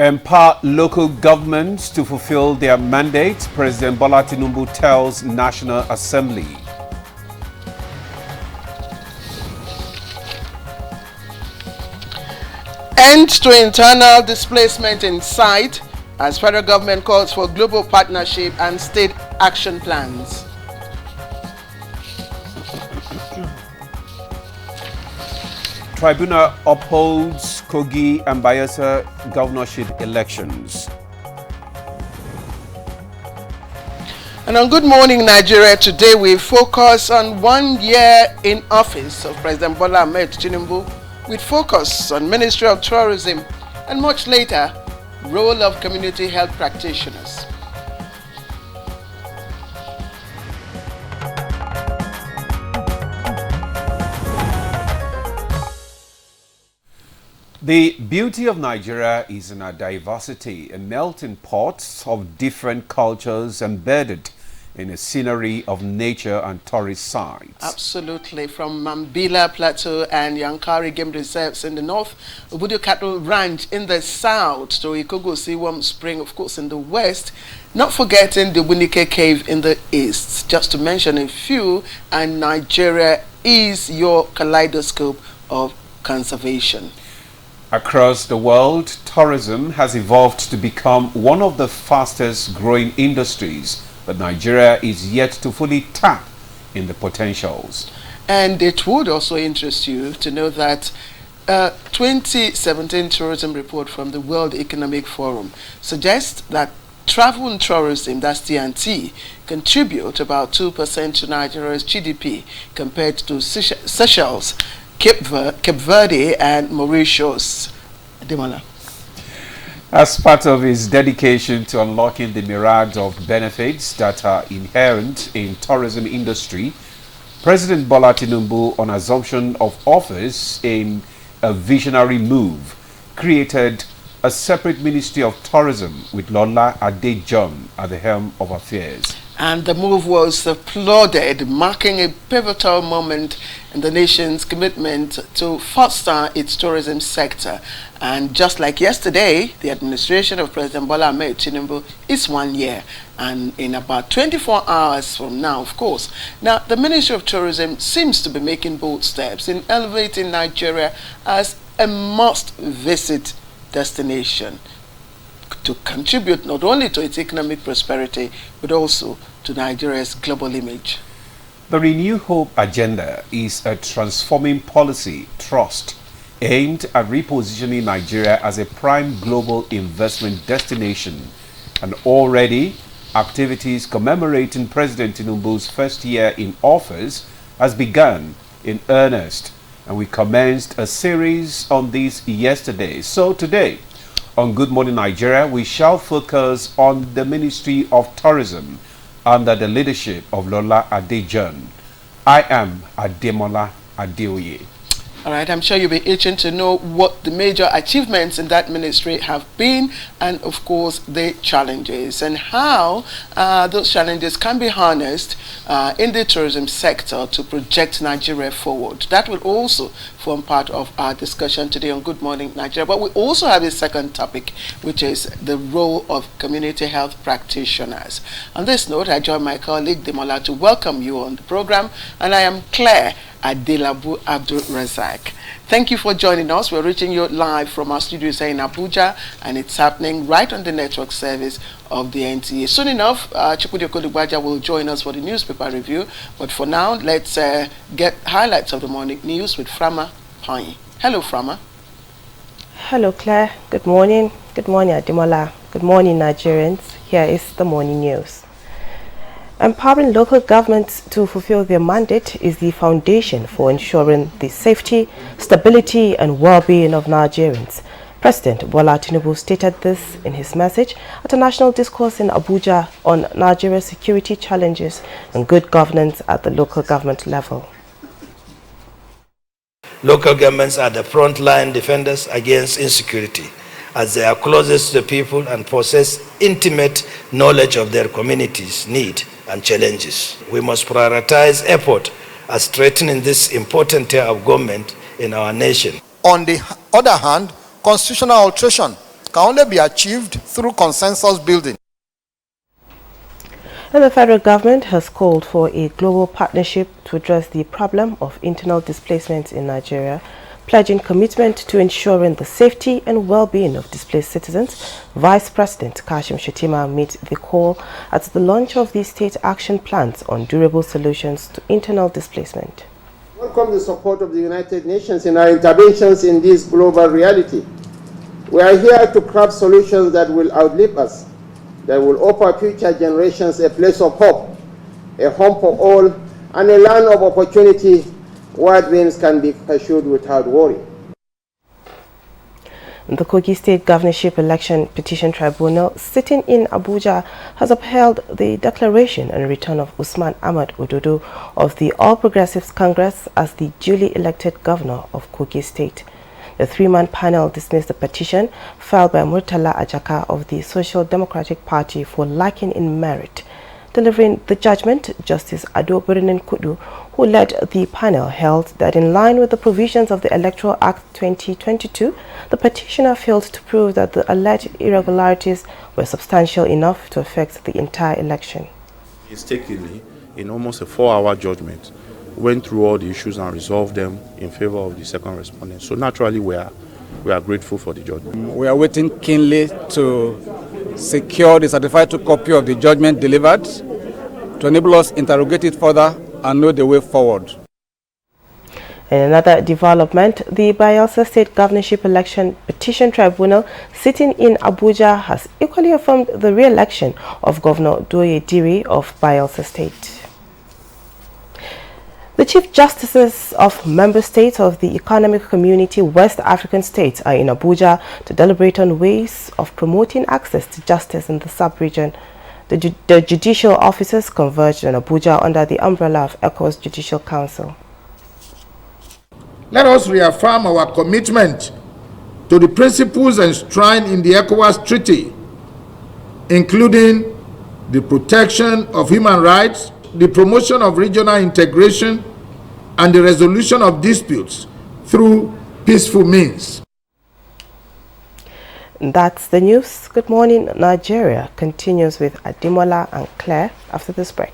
Empower local governments to fulfill their mandate, President Bola Tinubu tells National Assembly. End to internal displacement in sight as federal government calls for global partnership and state action plans. Tribunal upholds Kogi and Bayelsa governorship elections. And on Good Morning Nigeria today, we focus on 1 year in office of President Bola Ahmed Tinubu, with focus on Ministry of Tourism and much later, role of community health practitioners. The beauty of Nigeria is in our diversity, a melting pot of different cultures embedded in a scenery of nature and tourist sites. Absolutely. From Mambila Plateau and Yankari Game Reserves in the north, Obudu Cattle Ranch in the south, to Ikogo Seawam Spring, of course, in the west, not forgetting the Wunike Cave in the east, just to mention a few, and Nigeria is your kaleidoscope of conservation. Across the world, tourism has evolved to become one of the fastest growing industries, but Nigeria is yet to fully tap in the potentials. And it would also interest you to know that 2017 tourism report from the World Economic Forum suggests that travel and tourism, that's T&T, contribute about 2% to Nigeria's GDP compared to Seychelles, Cape Verde and Mauritius. Demola. As part of his dedication to unlocking the myriad of benefits that are inherent in tourism industry, President Bola Tinubu, on assumption of office in a visionary move, created a separate Ministry of Tourism with Lola Adejon at the helm of affairs. And the move was applauded, marking a pivotal moment in the nation's commitment to foster its tourism sector. And just like yesterday, the administration of President Bola Ahmed Tinubu is 1 year. And in about 24 hours from now, of course. Now, the Ministry of Tourism seems to be making bold steps in elevating Nigeria as a must-visit destination, to contribute not only to its economic prosperity, but also to Nigeria's global image. The Renew Hope agenda is a transforming policy thrust aimed at repositioning Nigeria as a prime global investment destination. And already, activities commemorating President Tinubu's first year in office has begun in earnest. And we commenced a series on this yesterday. So today, on Good Morning Nigeria, we shall focus on the Ministry of Tourism under the leadership of Lola Adejon. I am Ademola Adeoye. All right, I'm sure you'll be itching to know what the major achievements in that ministry have been, and of course the challenges, and how those challenges can be harnessed in the tourism sector to project Nigeria forward. That will also form part of our discussion today on Good Morning Nigeria. But we also have a second topic, which is the role of community health practitioners. On this note, I join my colleague Demola to welcome you on the program, and I am Claire Adelabu Abdul Razak. Thank you for joining us. We're reaching you live from our studios here in Abuja, and it's happening right on the network service of the NTA. Soon enough, Chukwudi Okolugbaja will join us for the newspaper review. But for now, let's get highlights of the morning news with Frama Pine. Hello, Frama. Hello, Claire. Good morning. Good morning, Ademola. Good morning, Nigerians. Here is the morning news. Empowering local governments to fulfill their mandate is the foundation for ensuring the safety, stability and well-being of Nigerians. President Bola Tinubu stated this in his message at a national discourse in Abuja on Nigeria's security challenges and good governance at the local government level. Local governments are the frontline defenders against insecurity, as they are closest to the people and possess intimate knowledge of their communities' needs and challenges. We must prioritize effort as strengthening this important tier of government in our nation. On the other hand, constitutional alteration can only be achieved through consensus building. And the federal government has called for a global partnership to address the problem of internal displacement in Nigeria, pledging commitment to ensuring the safety and well-being of displaced citizens. Vice President Kashim Shettima made the call at the launch of the state action plans on durable solutions to internal displacement. Welcome the support of the United Nations in our interventions in this global reality. We are here to craft solutions that will outlive us, that will offer future generations a place of hope, a home for all, and a land of opportunity where dreams can be pursued without worry. The Kogi State Governorship Election Petition Tribunal sitting in Abuja has upheld the declaration and return of Usman Ahmad Ododo of the All Progressives Congress as the duly elected governor of Kogi State. The three-man panel dismissed the petition filed by Murtala Ajaka of the Social Democratic Party for lacking in merit. Delivering the judgment, Justice Ado Birinin Kudu, who led the panel, held that in line with the provisions of the Electoral Act 2022, the petitioner failed to prove that the alleged irregularities were substantial enough to affect the entire election. Mistakenly, in almost a 4-hour judgment, went through all the issues and resolved them in favor of the second respondent. So naturally, we are grateful for the judgment. We are waiting keenly to secure the certified copy of the judgment delivered to enable us to interrogate it further and know the way forward. In another development, the Bayelsa State Governorship Election Petition Tribunal sitting in Abuja has equally affirmed the re-election of Governor Doye Diri of Bayelsa State. The Chief Justices of member states of the Economic Community West African states are in Abuja to deliberate on ways of promoting access to justice in the sub-region. The judicial officers converged in Abuja under the umbrella of ECOWAS Judicial Council. Let us reaffirm our commitment to the principles enshrined in the ECOWAS Treaty, including the protection of human rights, the promotion of regional integration, and the resolution of disputes through peaceful means. That's the news. Good morning, Nigeria continues with Ademola and Claire after this break.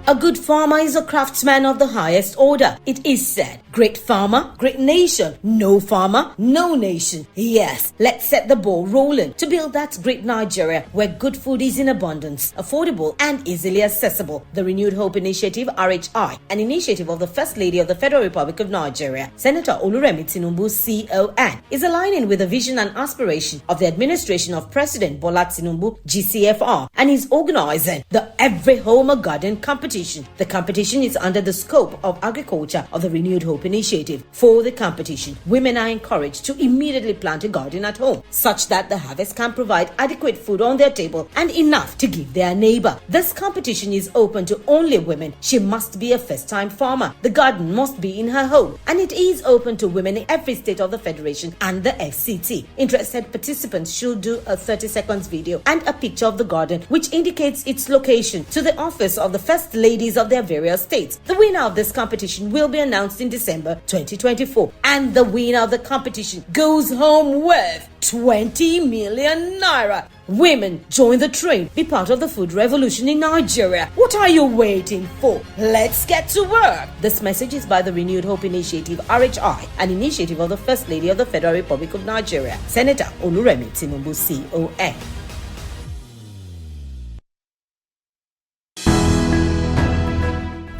A good farmer is a craftsman of the highest order. It is said, great farmer, great nation. No farmer, no nation. Yes, let's set the ball rolling to build that great Nigeria where good food is in abundance, affordable and easily accessible. The Renewed Hope Initiative, RHI, an initiative of the First Lady of the Federal Republic of Nigeria, Senator Oluremi Tinubu, CON, is aligning with the vision and aspiration of the administration of President Bola Tinubu, GCFR, and is organizing the Every Home a Garden competition. The competition is under the scope of agriculture of the Renewed Hope Initiative. For the competition, women are encouraged to immediately plant a garden at home, such that the harvest can provide adequate food on their table and enough to give their neighbor. This competition is open to only women. She must be a first-time farmer. The garden must be in her home, and it is open to women in every state of the Federation and the FCT. Interested participants should do a 30-second video and a picture of the garden, which indicates its location, to the office of the First Ladies of their various states. The winner of this competition will be announced in December 2024, and the winner of the competition goes home with 20 million naira. Women, join the train. Be part of the food revolution in Nigeria. What are you waiting for? Let's get to work. This message is by the Renewed Hope Initiative, RHI, an initiative of the First Lady of the Federal Republic of Nigeria, Senator Oluremi Tinubu, CON.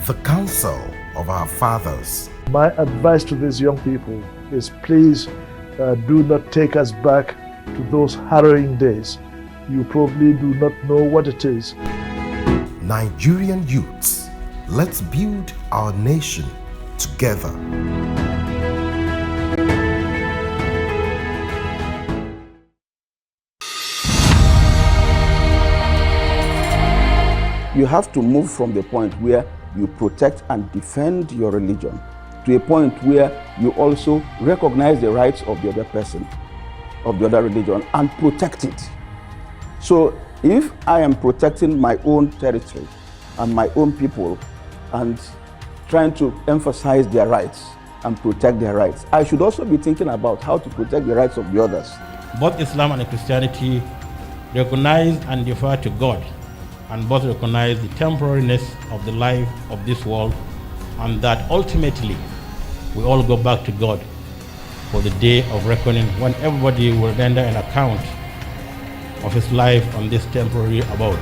The counsel of our fathers. My advice to these young people is please do not take us back to those harrowing days. You probably do not know what it is. Nigerian youths, let's build our nation together. You have to move from the point where you protect and defend your religion to a point where you also recognize the rights of the other person, of the other religion, and protect it. So if I am protecting my own territory and my own people and trying to emphasize their rights, and protect their rights, I should also be thinking about how to protect the rights of the others. Both Islam and Christianity recognize and defer to God, and both recognize the temporariness of the life of this world, and that ultimately we all go back to God for the day of reckoning, when everybody will render an account of his life on this temporary abode.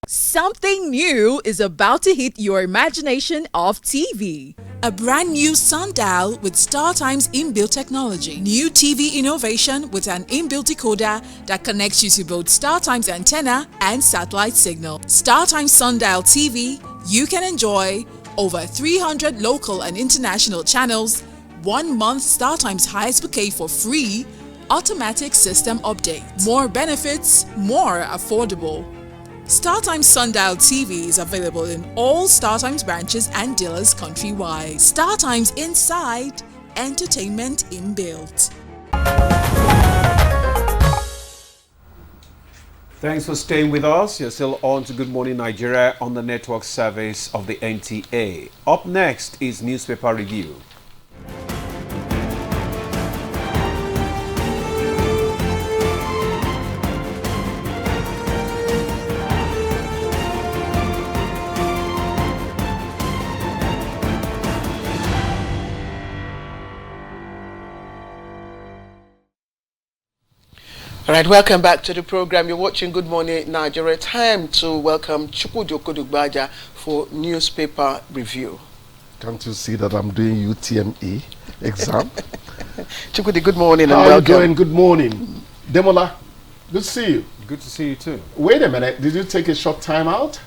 Something new is about to hit your imagination of TV. A brand new sundial with StarTime's inbuilt technology. New TV innovation with an inbuilt decoder that connects you to both StarTime's antenna and satellite signal. StarTime Sundial TV, you can enjoy over 300 local and international channels, 1 month StarTime's highest bouquet for free, automatic system update. More benefits, more affordable. StarTimes Sundial TV is available in all StarTimes branches and dealers countrywide. StarTimes Inside, entertainment inbuilt. Thanks for staying with us. You're still on to Good Morning Nigeria on the network service of the NTA. Up next is Newspaper Review. All right, welcome back to the program. You're watching Good Morning Nigeria. Time to welcome Chukwudi Okodugbaja for newspaper review. Can't you see that I'm doing UTME exam? Chukwudi, good morning and How welcome. are you doing? Good morning. Demola, good to see you. Good to see you too. Wait a minute, did you take a short time out?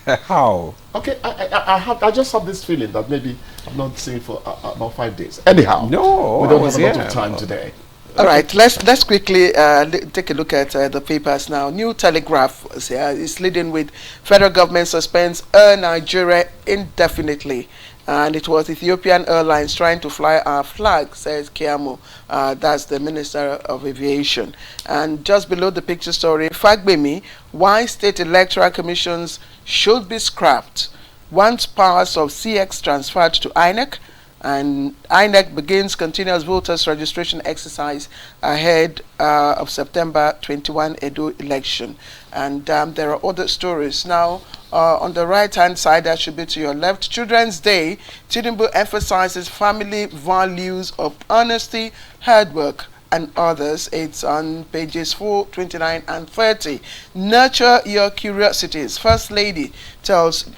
How? Okay, I just have this feeling that maybe I'm not seeing for about 5 days. Anyhow, no, we don't have a lot of time today. All right, let's quickly take a look at the papers now. New Telegraph is leading with federal government suspends Air Nigeria indefinitely. And it was Ethiopian Airlines trying to fly our flag, says Kiamo. That's the Minister of Aviation. And just below the picture story, Fagbemi, why state electoral commissions should be scrapped. Wants powers of CX transferred to INEC. And INEC begins continuous voters registration exercise ahead of September 21 Edo election. And there are other stories. Now, on the right-hand side, that should be to your left, Children's Day, Tinubu emphasizes family values of honesty, hard work, and others. It's on pages 4, 29, and 30. Nurture your curiosities. First Lady tells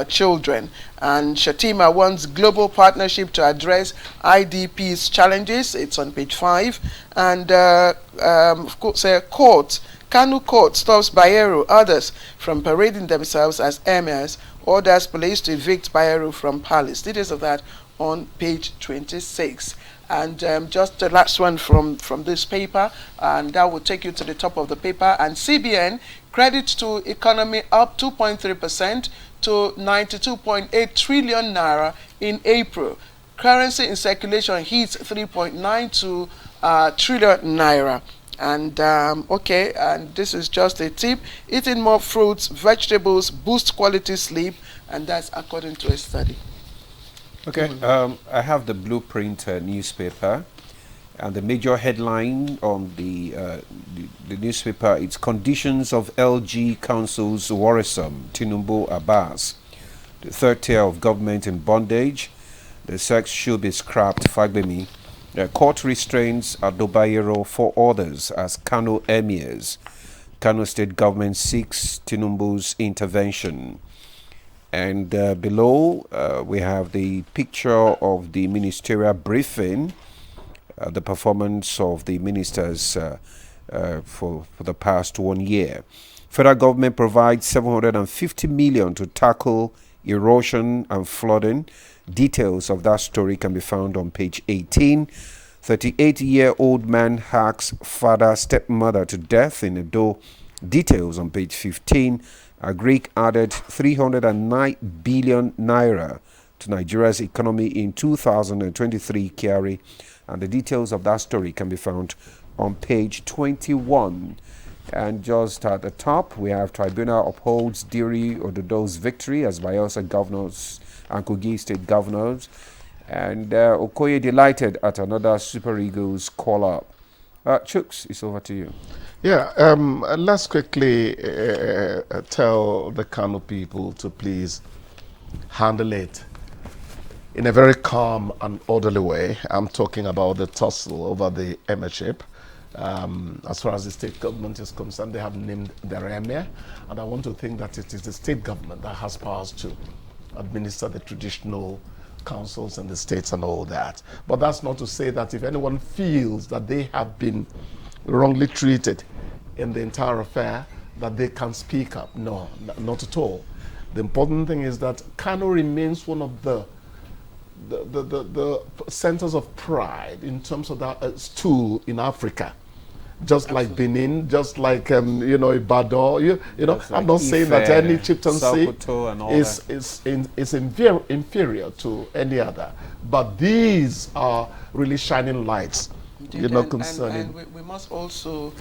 children. And Shatima wants global partnership to address IDP's challenges. It's on page 5. And of course, court. Kanu Court stops Bayero, others from parading themselves as emirs, orders police to evict Bayero from palace. Details of that on page 26. And just the last one from this paper, and that will take you to the top of the paper. And CBN, credit to economy up 2.3% to 92.8 trillion naira in April. Currency in circulation hits 3.92 trillion naira. And okay, and this is just a tip. Eating more fruits, vegetables boost quality sleep, and that's according to a study. Okay, I have the Blueprint newspaper, and the major headline on the newspaper, it's conditions of LG Council's worrisome, Tinubu Abbas. The third tier of government in bondage, the sex should be scrapped, Fagbemi. Court restraints Adobayero for orders as Kano emirs. Kano state government seeks Tinubu's intervention. And below, we have the picture of the ministerial briefing, the performance of the ministers for the past 1 year. Federal government provides 750 million to tackle erosion and flooding. Details of that story can be found on page 18. 38-year-old man hacks father stepmother to death in Edo. Details on page 15. Agric added 309 billion naira to Nigeria's economy in 2023, Kiari. And the details of that story can be found on page 21. And just at the top, we have Tribunal upholds Diri Ododo's victory as Bayelsa governors and Kogi state governors. And Okoye delighted at another Super Eagles call-up. Chooks, it's over to you. Yeah, let's quickly tell the Kano people to please handle it in a very calm and orderly way. I'm talking about the tussle over the emirship. As far as the state government is concerned, they have named their emir, and I want to think that it is the state government that has powers to administer the traditional councils and the states and all that. But that's not to say that if anyone feels that they have been wrongly treated in the entire affair, that they can speak up. No, not at all. The important thing is that Kano remains one of the centers of pride in terms of that stool in Africa. Just like Benin, just like Ibadan, you know. Like I'm not saying that any chieftaincy is inferior to any other, but these are really shining lights. Concerning. And we must also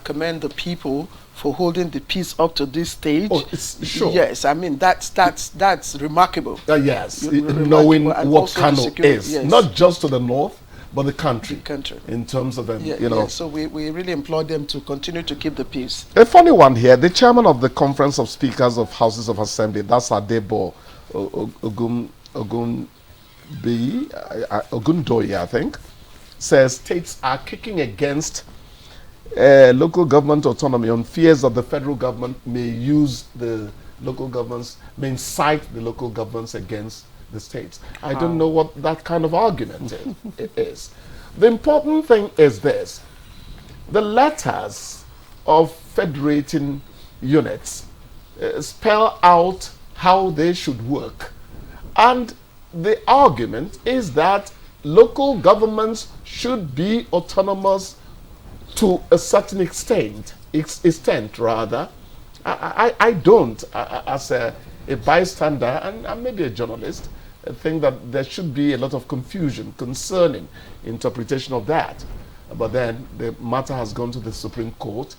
commend the people for holding the peace up to this stage. Oh, it's sure. Yes, I mean that's remarkable. Yes, knowing what Kano is, not just to the north, but the country. In terms of them, So we really implore them to continue to keep the peace. A funny one here: the chairman of the Conference of Speakers of Houses of Assembly, that's Adebo Ogundoye, I think, says states are kicking against local government autonomy on fears that the federal government may use the local governments, may incite the local governments against the states. I don't know what that kind of argument is. The important thing is this: the letters of federating units spell out how they should work, and the argument is that local governments should be autonomous to a certain extent rather. I don't, as a bystander and maybe a journalist, think that there should be a lot of confusion concerning interpretation of that. But then the matter has gone to the Supreme Court.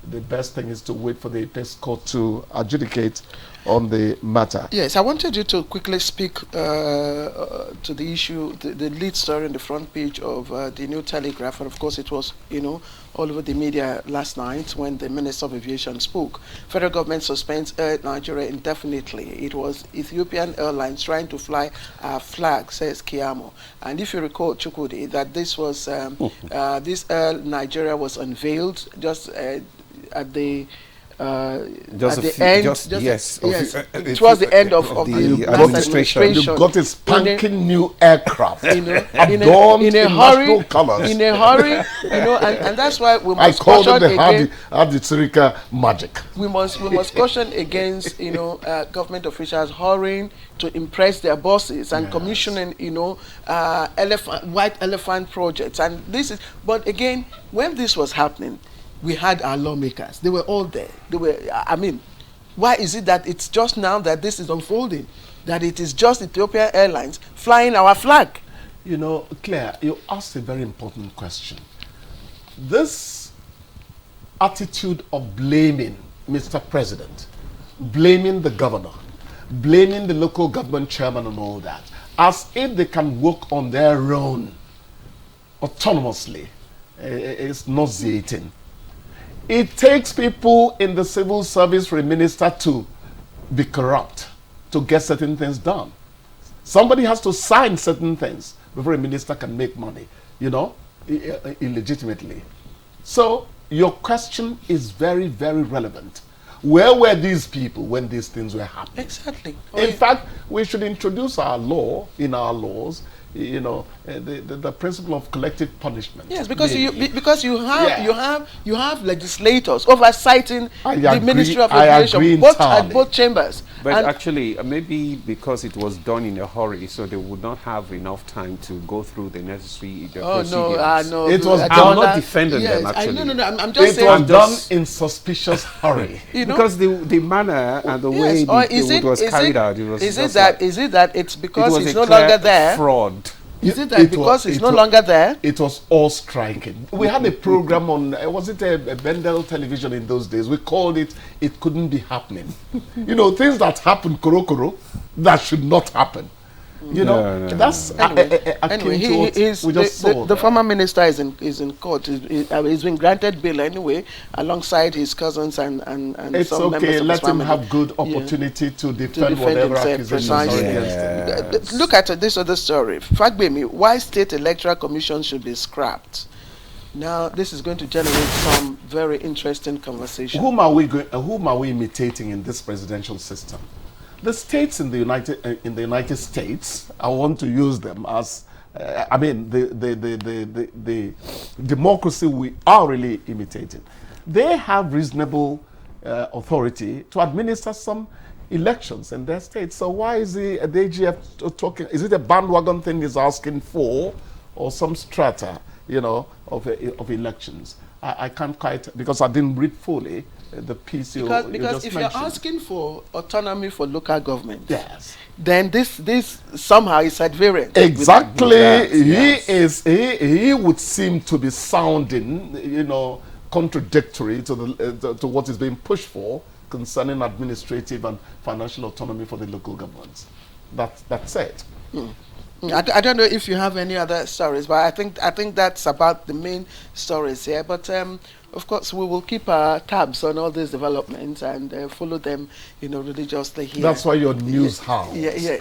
The best thing is to wait for the Apex Court to adjudicate on the matter. Yes, I wanted you to quickly speak to the issue, the lead story on the front page of the New Telegraph, and of course it was, all over the media last night when the Minister of Aviation spoke. Federal government suspends Air Nigeria indefinitely. It was Ethiopian Airlines trying to fly our flag, says Kiamo. And if you recall, Chukwudi, that this was this Air Nigeria was unveiled just at the end. It was the end of the administration. You got a spanking new aircraft, in a hurry, and that's why we must caution against. Haditsirika magic. We must caution against government officials hurrying to impress their bosses and commissioning white elephant projects. And this is, but again, when this was happening, we had our lawmakers. They were all there. Why is it that it's just now that this is unfolding? That it is just Ethiopian Airlines flying our flag? Claire, you asked a very important question. This attitude of blaming Mr. President, blaming the governor, blaming the local government chairman and all that, as if they can work on their own autonomously, is nauseating. It takes people in the civil service for a minister to be corrupt, to get certain things done. Somebody has to sign certain things before a minister can make money, illegitimately. So your question is very, very relevant. Where were these people when these things were happening? Exactly. In fact, we should introduce our law, in our laws, the principle of collective punishment. Yes, because you have legislators oversighting the Ministry of Aviation, at both chambers. But actually, maybe because it was done in a hurry, so they would not have enough time to go through the necessary procedures. No. It was I'm not defending them, actually. I'm just saying. It was done in suspicious hurry. Because the manner and the way it was carried out, it was is it that it's because it's no longer there? Fraud. Is it that because it's no longer there? It was all striking. We had a program on, was it a Bendel television in those days? We called it, It Couldn't Be Happening. You know, things that happen, koro, that should not happen. You know, that's anyway, the former minister is in court. He's been granted bail anyway, alongside his cousins and it's some members okay. of Let his family. him have good opportunity to defend whatever accusations are against him. Look at this other story. Fagbemi, why state electoral commission should be scrapped? Now, this is going to generate some very interesting conversation. Whom are we imitating in this presidential system? The states in the United States, I want to use them as, I mean, the democracy we are really imitating. They have reasonable authority to administer some elections in their states. So why is the AGF talking? Is it a bandwagon thing he's asking for, or some strata, you know, of elections? I can't quite, because I didn't read fully the piece you just if mentioned. You're asking for autonomy for local government, yes, then this somehow is at variance. Exactly, yes. He would seem to be sounding, you know, contradictory to the to what is being pushed for concerning administrative and financial autonomy for the local governments. That's it. I don't know if you have any other stories, but I think that's about the main stories here. But of course, we will keep our tabs on all these developments and follow them, you know, religiously here. That's why your news house. Yeah.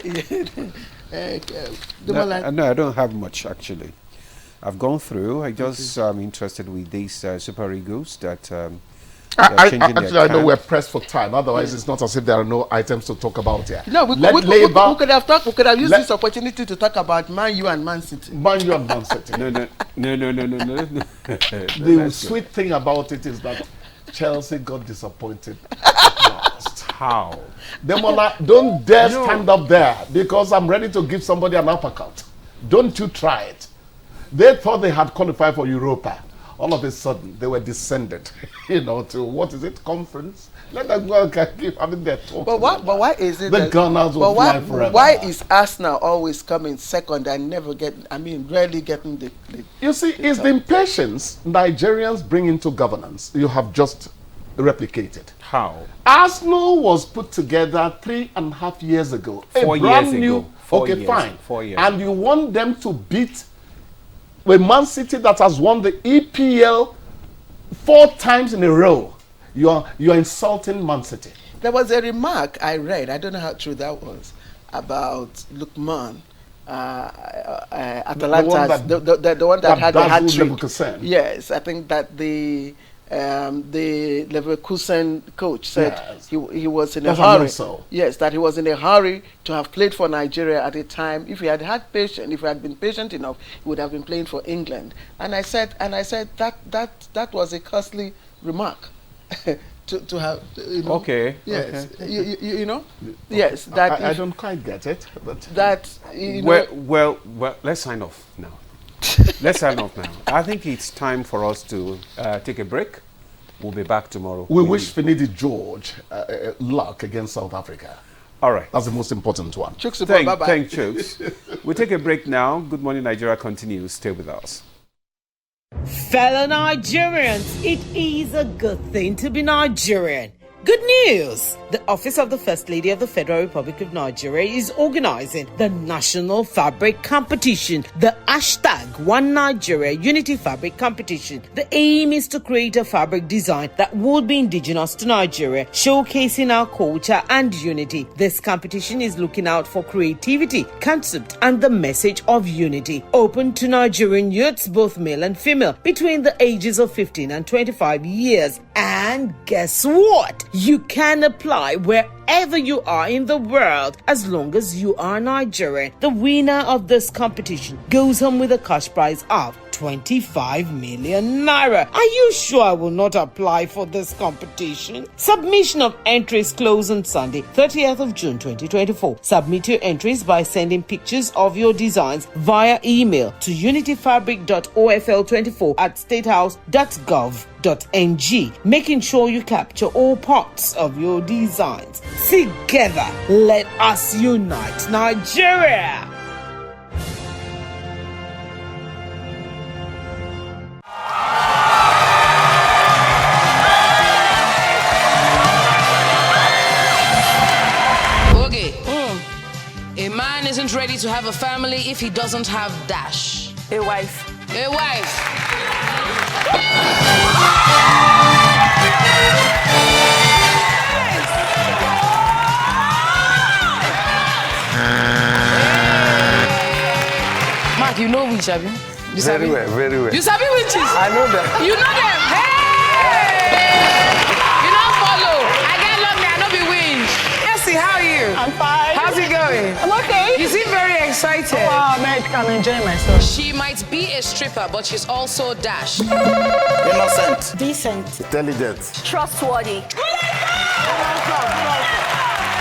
No, I don't have much actually. I've gone through. I just am interested with these Super Eagles that. Actually, I know we're pressed for time. Otherwise, it's not as if there are no items to talk about here. No, we could have used this opportunity to talk about Man U and Man City. Man U and Man City. No. The sweet thing about it is that Chelsea got disappointed last. How? Demola, don't dare stand up there, because I'm ready to give somebody an uppercut. Don't you try it. They thought they had qualified for Europa. All of a sudden, they were descended, you know, to, what is it, conference? Let them go and keep having their talk. But why is it the Gunners will fly forever? Why is Arsenal always coming second and rarely getting the You see, it's the impatience Nigerians bring into governance you have just replicated. How? Arsenal was put together 3.5 years ago. 4 years ago. Okay, fine. 4 years. And you want them to beat a Man City that has won the EPL 4 times in a row. You're insulting Man City. There was a remark I read, I don't know how true that was, about Lukman, Atalanta, the one that had the hat-trick. Yes, I think that the Leverkusen coach said he was in a hurry. Yes, that he was in a hurry to have played for Nigeria at a time. If he had patience, if he had been patient enough, he would have been playing for England. And I said that was a costly remark to have. You know, okay. Yes. Okay. You know. Yes. That I don't quite get it, but that. You know, well. Let's sign off now. Let's sign off now. I think it's time for us to take a break. We'll be back tomorrow. We wish Finidi George luck against South Africa. All right. That's the most important one. Thank you. We'll take a break now. Good Morning Nigeria continues. Stay with us. Fellow Nigerians, it is a good thing to be Nigerian. Good news! The Office of the First Lady of the Federal Republic of Nigeria is organizing the National Fabric Competition, the hashtag One Nigeria Unity Fabric Competition. The aim is to create a fabric design that would be indigenous to Nigeria, showcasing our culture and unity. This competition is looking out for creativity, concept, and the message of unity. Open to Nigerian youths, both male and female, between the ages of 15 and 25 years. And guess what? You can apply wherever you are in the world as long as you are Nigerian. The winner of this competition goes home with a cash prize of 25 million naira. Are you sure I will not apply for this competition? Submission of entries close on Sunday, 30th of June 2024. Submit your entries by sending pictures of your designs via email to unityfabric.ofl24@statehouse.gov.ng, making sure you capture all parts of your designs. Together, let us unite Nigeria! ready to have a family if he doesn't have dash? A wife. A wife. Mark, you know which, have you? Very well, very well. You sabi witches? I know them. You know them? Hey! You don't follow. I get lucky, I know be witch. Essie, how are you? I'm fine. How's it going? I'm okay. You seem very excited. Oh, wow, man, I'm enjoying myself. She might be a stripper, but she's also dash. Innocent. Decent. Intelligent. Trustworthy.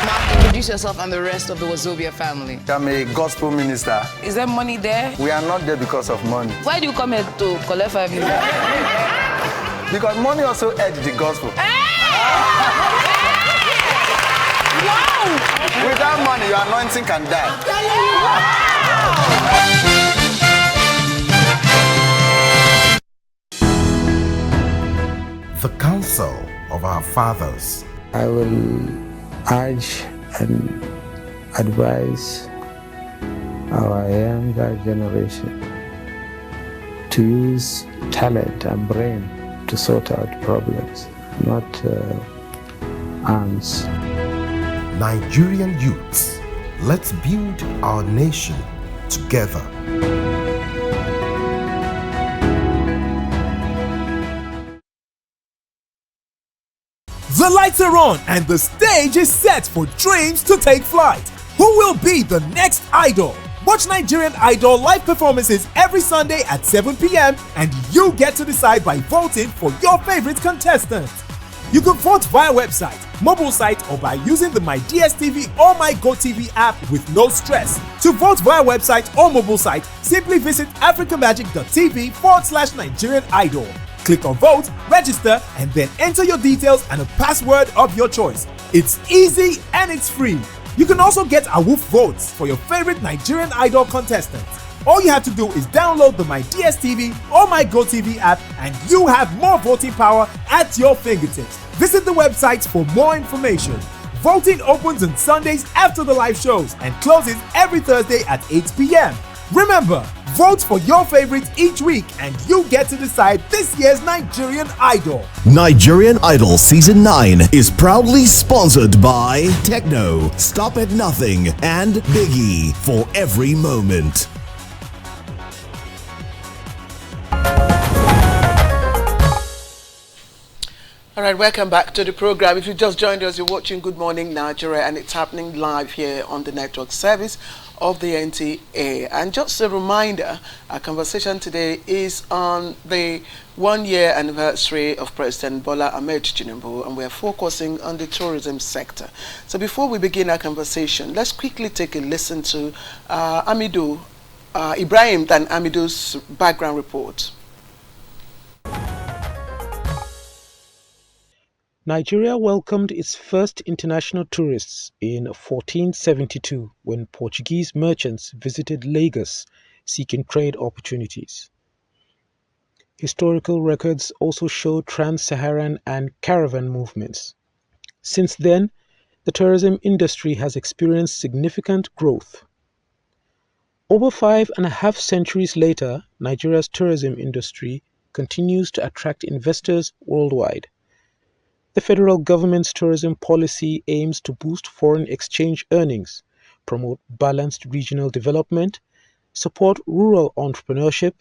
Mark, introduce yourself and the rest of the Wazobia family. I'm a gospel minister. Is there money there? We are not there because of money. Why do you come here to collect 5 million? Because money also aids the gospel. Wow! Without money, your anointing can die. The counsel of our fathers. I will urge and advise our younger generation to use talent and brain to sort out problems, not arms. Nigerian youths, let's build our nation together. The lights are on and the stage is set for dreams to take flight. Who will be the next idol? Watch Nigerian Idol live performances every Sunday at 7 p.m. and you get to decide by voting for your favorite contestant. You can vote via website, mobile site, or by using the My DSTV or My GoTV app with no stress. To vote via website or mobile site, simply visit africamagic.tv/Nigerian Idol. Click on vote, register, and then enter your details and a password of your choice. It's easy and it's free. You can also get AWOOF votes for your favorite Nigerian Idol contestants. All you have to do is download the My DSTV or My GoTV app and you have more voting power at your fingertips. Visit the website for more information. Voting opens on Sundays after the live shows and closes every Thursday at 8 p.m. Remember, vote for your favorites each week and you get to decide this year's Nigerian Idol. Nigerian Idol Season 9 is proudly sponsored by Techno, Stop at Nothing, and Biggie for every moment. All right, welcome back to the program. If you just joined us, you're watching Good Morning Nigeria, and it's happening live here on the network service of the NTA. And just a reminder, our conversation today is on the 1-year anniversary of President Bola Ahmed Tinubu, and we're focusing on the tourism sector. So before we begin our conversation, let's quickly take a listen to Ibrahim Dan Amidu's background report. Nigeria welcomed its first international tourists in 1472 when Portuguese merchants visited Lagos seeking trade opportunities. Historical records also show trans-Saharan and caravan movements. Since then, the tourism industry has experienced significant growth. Over 5.5 centuries later, Nigeria's tourism industry continues to attract investors worldwide. The federal government's tourism policy aims to boost foreign exchange earnings, promote balanced regional development, support rural entrepreneurship,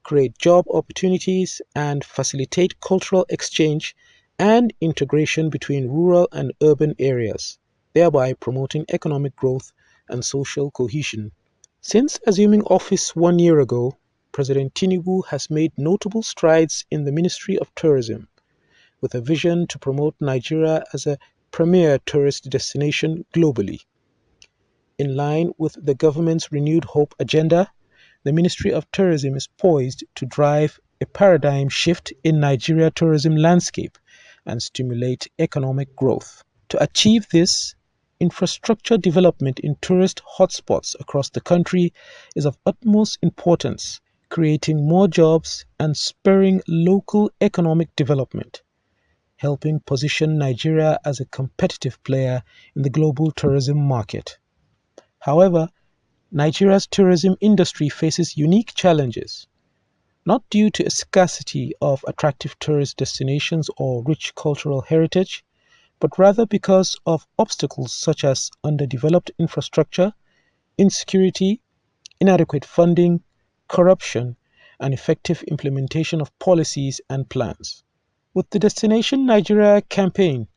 create job opportunities, and facilitate cultural exchange and integration between rural and urban areas, thereby promoting economic growth and social cohesion. Since assuming office 1 year ago, President Tinubu has made notable strides in the Ministry of Tourism, with a vision to promote Nigeria as a premier tourist destination globally. In line with the government's Renewed Hope agenda, the Ministry of Tourism is poised to drive a paradigm shift in Nigeria tourism landscape and stimulate economic growth. To achieve this, infrastructure development in tourist hotspots across the country is of utmost importance, creating more jobs and spurring local economic development, helping position Nigeria as a competitive player in the global tourism market. However, Nigeria's tourism industry faces unique challenges, not due to a scarcity of attractive tourist destinations or rich cultural heritage, but rather because of obstacles such as underdeveloped infrastructure, insecurity, inadequate funding, corruption, and effective implementation of policies and plans. With the Destination Nigeria campaign,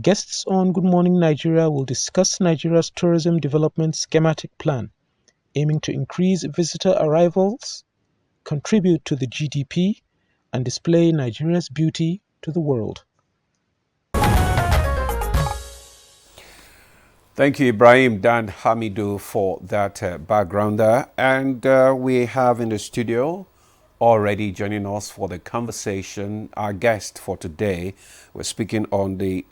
guests on Good Morning Nigeria will discuss Nigeria's tourism development schematic plan, aiming to increase visitor arrivals, contribute to the GDP, and display Nigeria's beauty to the world. Thank you, Ibrahim Dan Hamidu, for that backgrounder. And we have in the studio already joining us for the conversation our guest for today. We're speaking on the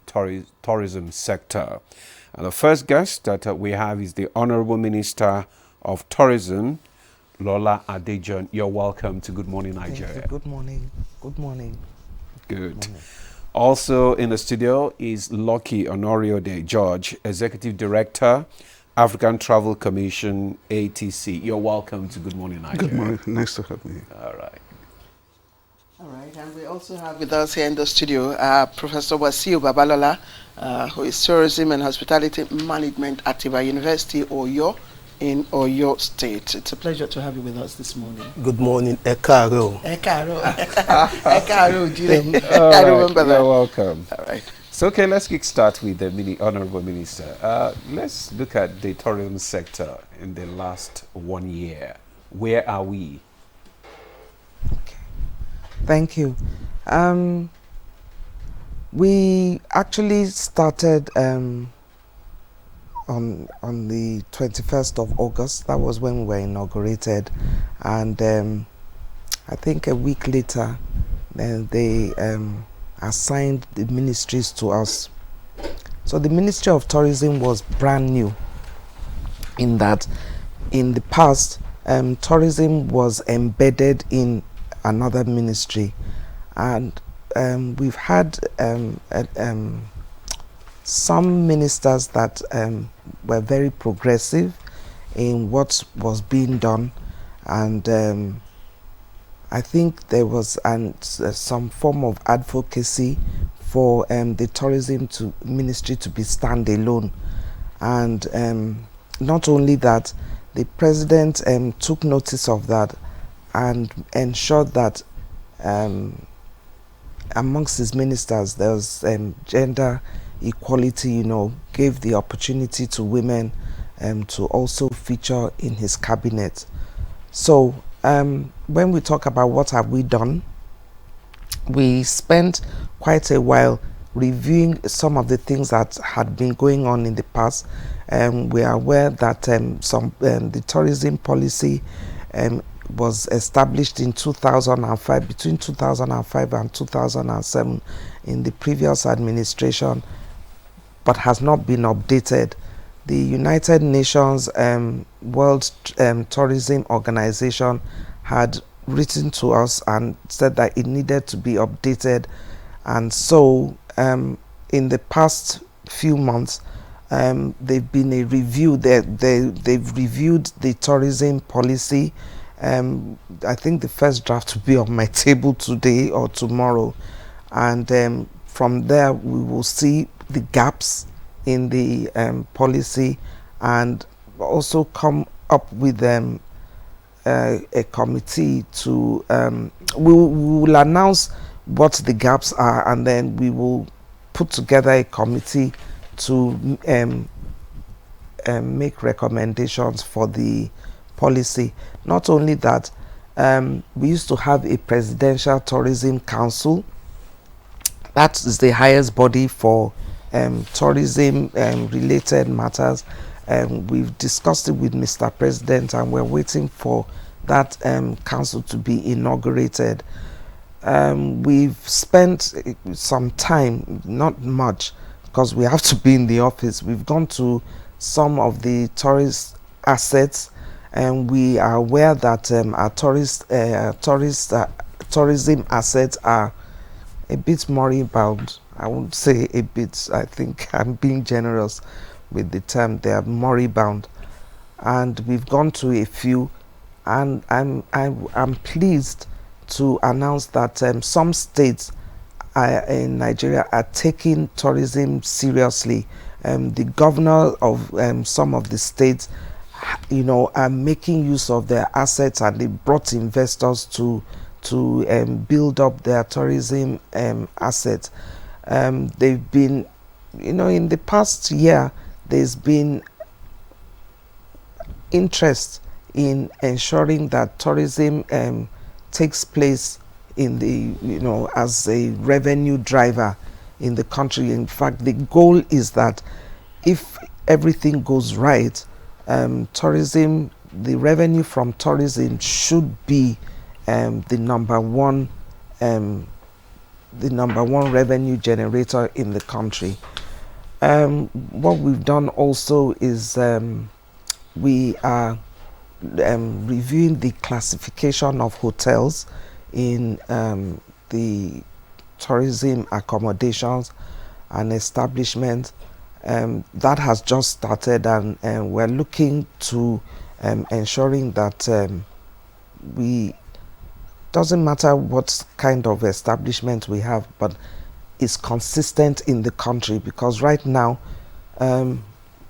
tourism sector. And the first guest that we have is the Honorable Minister of Tourism, Lola Adejon. You're welcome to Good Morning Nigeria. Thank you. Good morning. Good morning. Good. Good morning. Also in the studio is Lucky Honoriode George, Executive Director, African Travel Commission, ATC. You're welcome to Good Morning Nigeria. Good morning. Nice to have me. All right. All right, and we also have with us here in the studio Professor Wasiu Babalola, who is Tourism and Hospitality Management at Tiva University, Oyo, in Oyo State. It's a pleasure to have you with us this morning. Good morning, Ekaro. Ekaro. Ekaro, Jire. I remember that. You're welcome. All right. So, okay, let's kick start with the Honorable Minister. Let's look at the tourism sector in the last 1 year. Where are we? Okay. Thank you. We actually started on the 21st of August. That was when we were inaugurated, and I think a week later they assigned the ministries to us. So the Ministry of Tourism was brand new in that in the past tourism was embedded in another ministry, and we've had some ministers that were very progressive in what was being done, and I think there was some form of advocacy for the tourism ministry to be standalone, and not only that, the president took notice of that and ensured that amongst his ministers there was gender equality, gave the opportunity to women to also feature in his cabinet. So when we talk about what have we done, we spent quite a while reviewing some of the things that had been going on in the past. We are aware that the tourism policy was established in 2005, between 2005 and 2007 in the previous administration, but has not been updated. The United Nations World Tourism Organization had written to us and said that it needed to be updated, and so in the past few months they've been a review. They've reviewed the tourism policy. I think the first draft will be on my table today or tomorrow, and from there we will see the gaps in the policy and also come up with a committee to we will announce what the gaps are, and then we will put together a committee to make recommendations for the policy. Not only that, we used to have a presidential tourism council. That is the highest body for tourism related matters. We've discussed it with Mr. President, and we're waiting for that council to be inaugurated. We've spent some time, not much, because we have to be in the office. We've gone to some of the tourist assets, and we are aware that our tourism assets are a bit moribund. I won't say a bit, I think I'm being generous with the term. They are moribund, and we've gone to a few, and I'm pleased to announce that some states in Nigeria are taking tourism seriously. The governor of some of the states, are making use of their assets, and they brought investors to build up their tourism assets. They've been, in the past year, there's been interest in ensuring that tourism takes place in the, as a revenue driver in the country. In fact, the goal is that if everything goes right, tourism, the revenue from tourism should be the number one revenue generator in the country. What we've done also is we are reviewing the classification of hotels in the tourism accommodations and establishments. That has just started, and we're looking to ensuring that doesn't matter what kind of establishment we have, but it's consistent in the country, because right now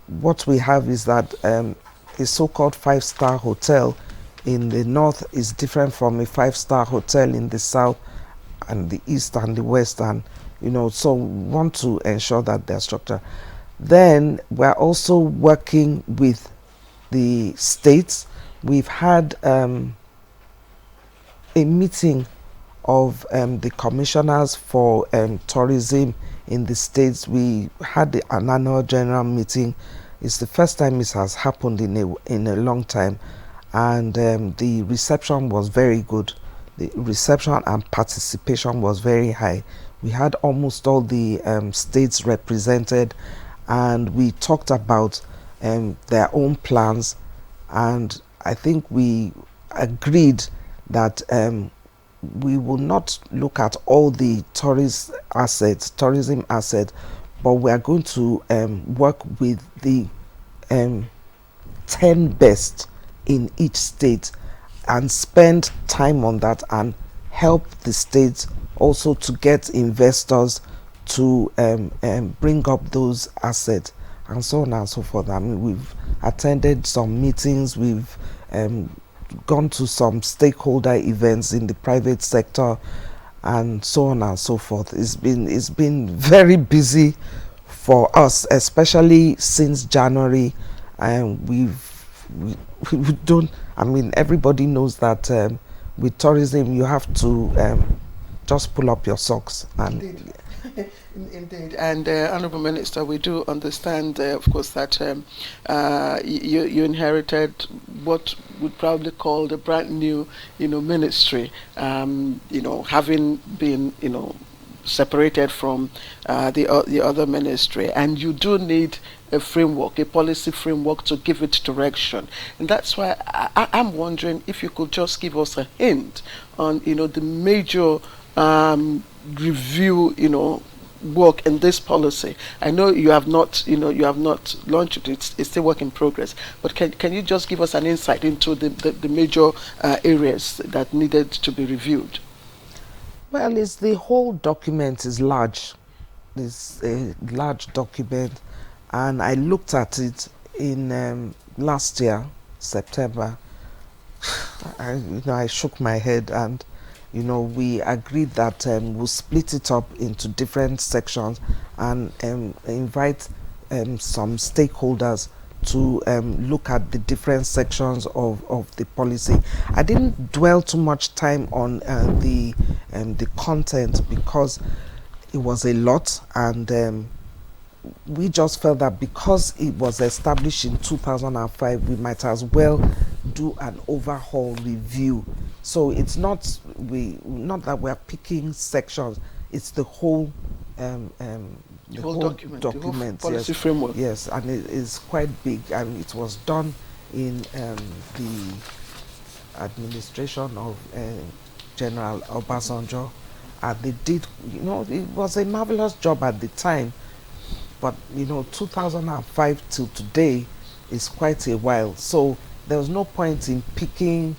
what we have is that a so-called 5-star hotel in the north is different from a 5-star hotel in the south and the east and the west, and so we want to ensure that their structure. Then we're also working with the states. We've had a meeting of the commissioners for tourism in the states. We had an annual general meeting. It's the first time this has happened in a long time, and the reception was very good. The reception and participation was very high. We had almost all the states represented, and we talked about their own plans, and I think we agreed that we will not look at all the tourism assets, but we are going to work with the 10 best in each state and spend time on that and help the states also to get investors to bring up those assets and so on and so forth. I mean, we've attended some meetings, we've gone to some stakeholder events in the private sector and so on and so forth. It's been very busy for us, especially since January, and we don't, I mean, everybody knows that with tourism you have to just pull up your socks. And Indeed, and Honourable Minister, we do understand, of course, that you inherited what we'd probably call the brand new, ministry, having been, separated from the other ministry, and you do need a framework, a policy framework to give it direction. And that's why I'm wondering if you could just give us a hint on, the major review, work in this policy. I know you have not launched it. It's still work in progress. But can you just give us an insight into the major areas that needed to be reviewed? Well, it's the whole document is large. It's a large document, and I looked at it in last year, September. I shook my head, and we agreed that we'll split it up into different sections and invite some stakeholders to look at the different sections of the policy. I didn't dwell too much time on the content because it was a lot, and we just felt that because it was established in 2005, we might as well do an overhaul review. So it's not that we're picking sections; it's the whole whole document, the whole policy framework. Yes, and it is quite big, and it was done in the administration of General Obasanjo, and they did. It was a marvelous job at the time. But 2005 till today, is quite a while. So there was no point in picking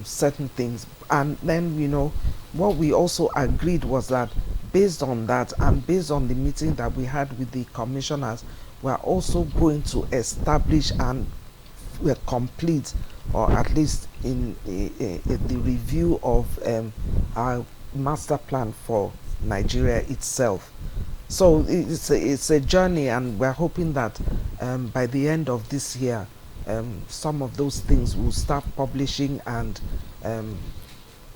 certain things. And then, you know, what we also agreed was that based on that and based on the meeting that we had with the commissioners, we're also going to establish and complete, or at least in the review of our master plan for Nigeria itself. So it's a journey, and we're hoping that by the end of this year, some of those things will start publishing and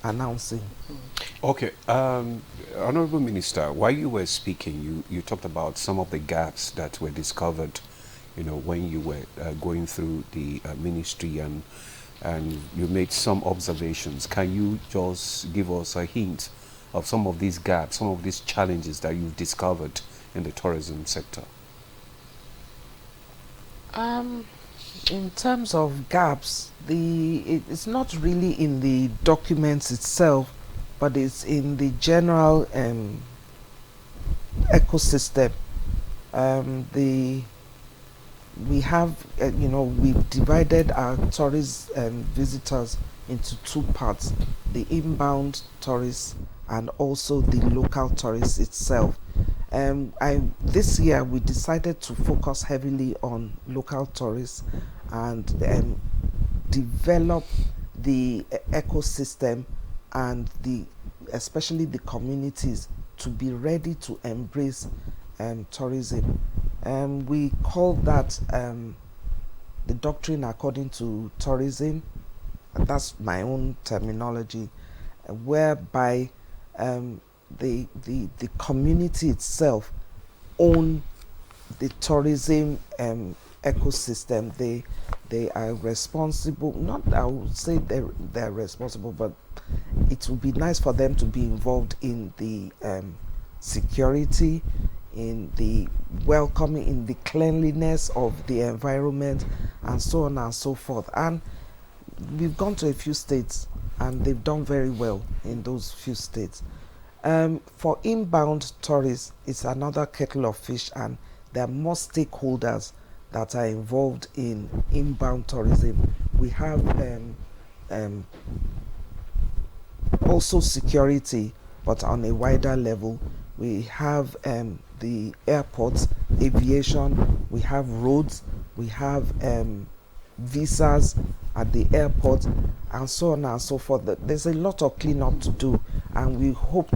announcing. Okay, Honorable Minister, while you were speaking, you talked about some of the gaps that were discovered, you know, when you were going through the ministry, and you made some observations. Can you just give us a hint of some of these gaps, some of these challenges that you've discovered in the tourism sector? In terms of gaps, it's not really in the documents itself, but it's in the general ecosystem. We have, you know, we've divided our tourist visitors into two parts: the inbound tourists and also the local tourists itself. This year we decided to focus heavily on local tourists and develop the ecosystem and especially the communities to be ready to embrace tourism. We call that the doctrine according to tourism. That's my own terminology, whereby the community itself own the tourism ecosystem. They are responsible. Not, I would say they're responsible, but it would be nice for them to be involved in the security, in the welcoming, in the cleanliness of the environment, and so on and so forth. And we've gone to a few states and they've done very well in those few states. For inbound tourists, it's another kettle of fish, and there are more stakeholders that are involved in inbound tourism. We have also security, but on a wider level. We have the airports, aviation, we have roads, we have visas at the airport, and so on and so forth. There's a lot of cleanup to do, and we hope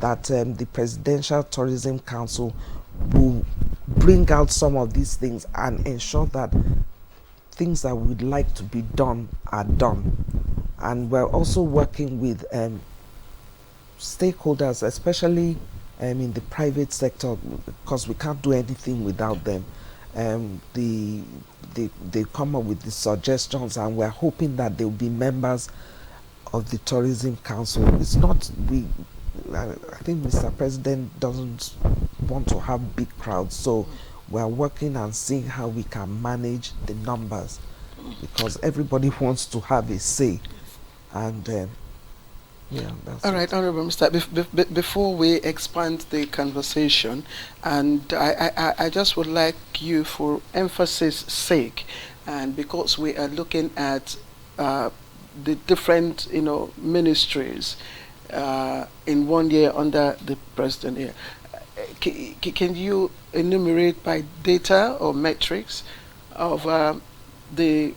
that the Presidential Tourism Council will bring out some of these things and ensure that things that we'd like to be done are done. And we're also working with stakeholders, especially in the private sector, because we can't do anything without them. They come up with the suggestions, and we're hoping that they'll be members of the Tourism Council. It's not, I think Mr. President doesn't want to have big crowds, so we're working and seeing how we can manage the numbers, because everybody wants to have a say. And yeah, that's all right, Honorable Mr. Before we expand the conversation, and I just would like you, for emphasis sake, and because we are looking at the different, you know, ministries in 1 year under the president here, can you enumerate by data or metrics of the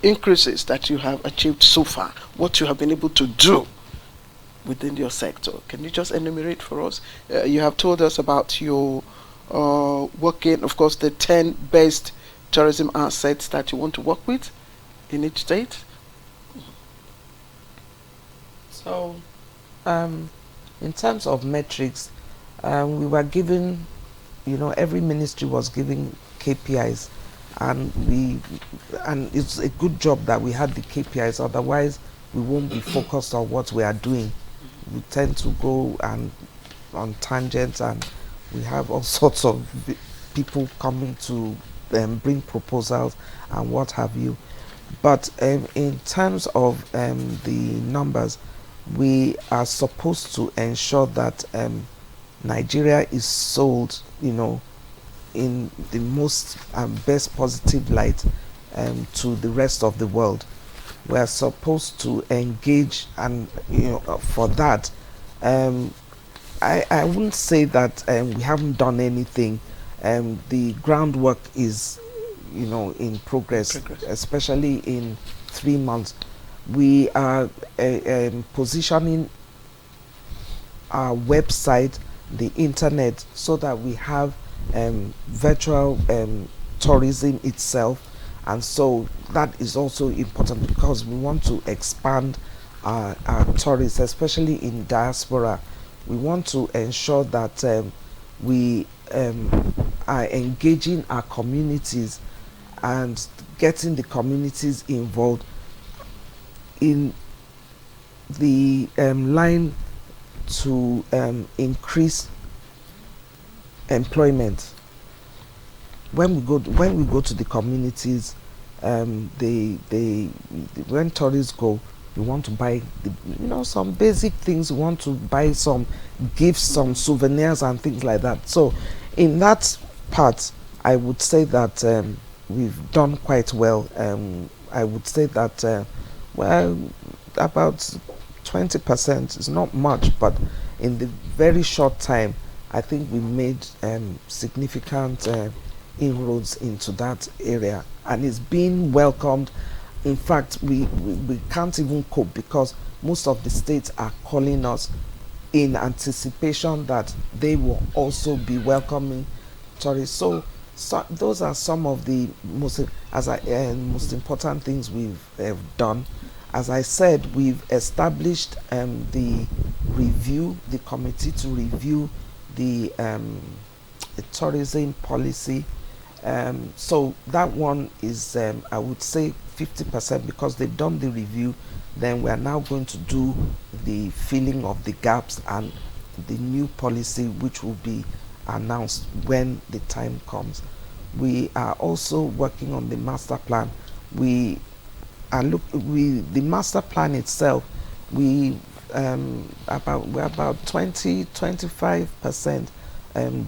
increases that you have achieved so far, what you have been able to do within your sector? Can you just enumerate for us? You have told us about your working, of course, the 10 best tourism assets that you want to work with in each state. So, in terms of metrics, we were given, you know, every ministry was giving KPIs, and it's a good job that we had the KPIs, otherwise we won't be focused on what we are doing. We tend to go on tangents, and we have all sorts of people coming to bring proposals and what have you. But in terms of the numbers, we are supposed to ensure that Nigeria is sold, you know, in the most best positive light to the rest of the world. We are supposed to engage, and for that, I wouldn't say that we haven't done anything. The groundwork is, in progress, especially in 3 months. We are positioning our website, the internet, so that we have virtual tourism itself, and so that is also important because we want to expand our tourists, especially in diaspora. We want to ensure that we are engaging our communities and getting the communities involved in the line to increase employment. When we go to the communities, when tourists go, we want to buy some basic things. We want to buy some gifts, some souvenirs and things like that. So in that part, I would say that we've done quite well. I would say that about 20% is not much, but in the very short time, I think we made significant inroads into that area, and it's being welcomed. In fact, we can't even cope because most of the states are calling us in anticipation that they will also be welcoming tourists. So those are some of the most important things we've done. As I said, we've established the committee to review the tourism policy. So that one is, I would say, 50% because they've done the review. Then we are now going to do the filling of the gaps and the new policy, which will be announced when the time comes. We are also working on the master plan. The master plan itself, we're about 20-25%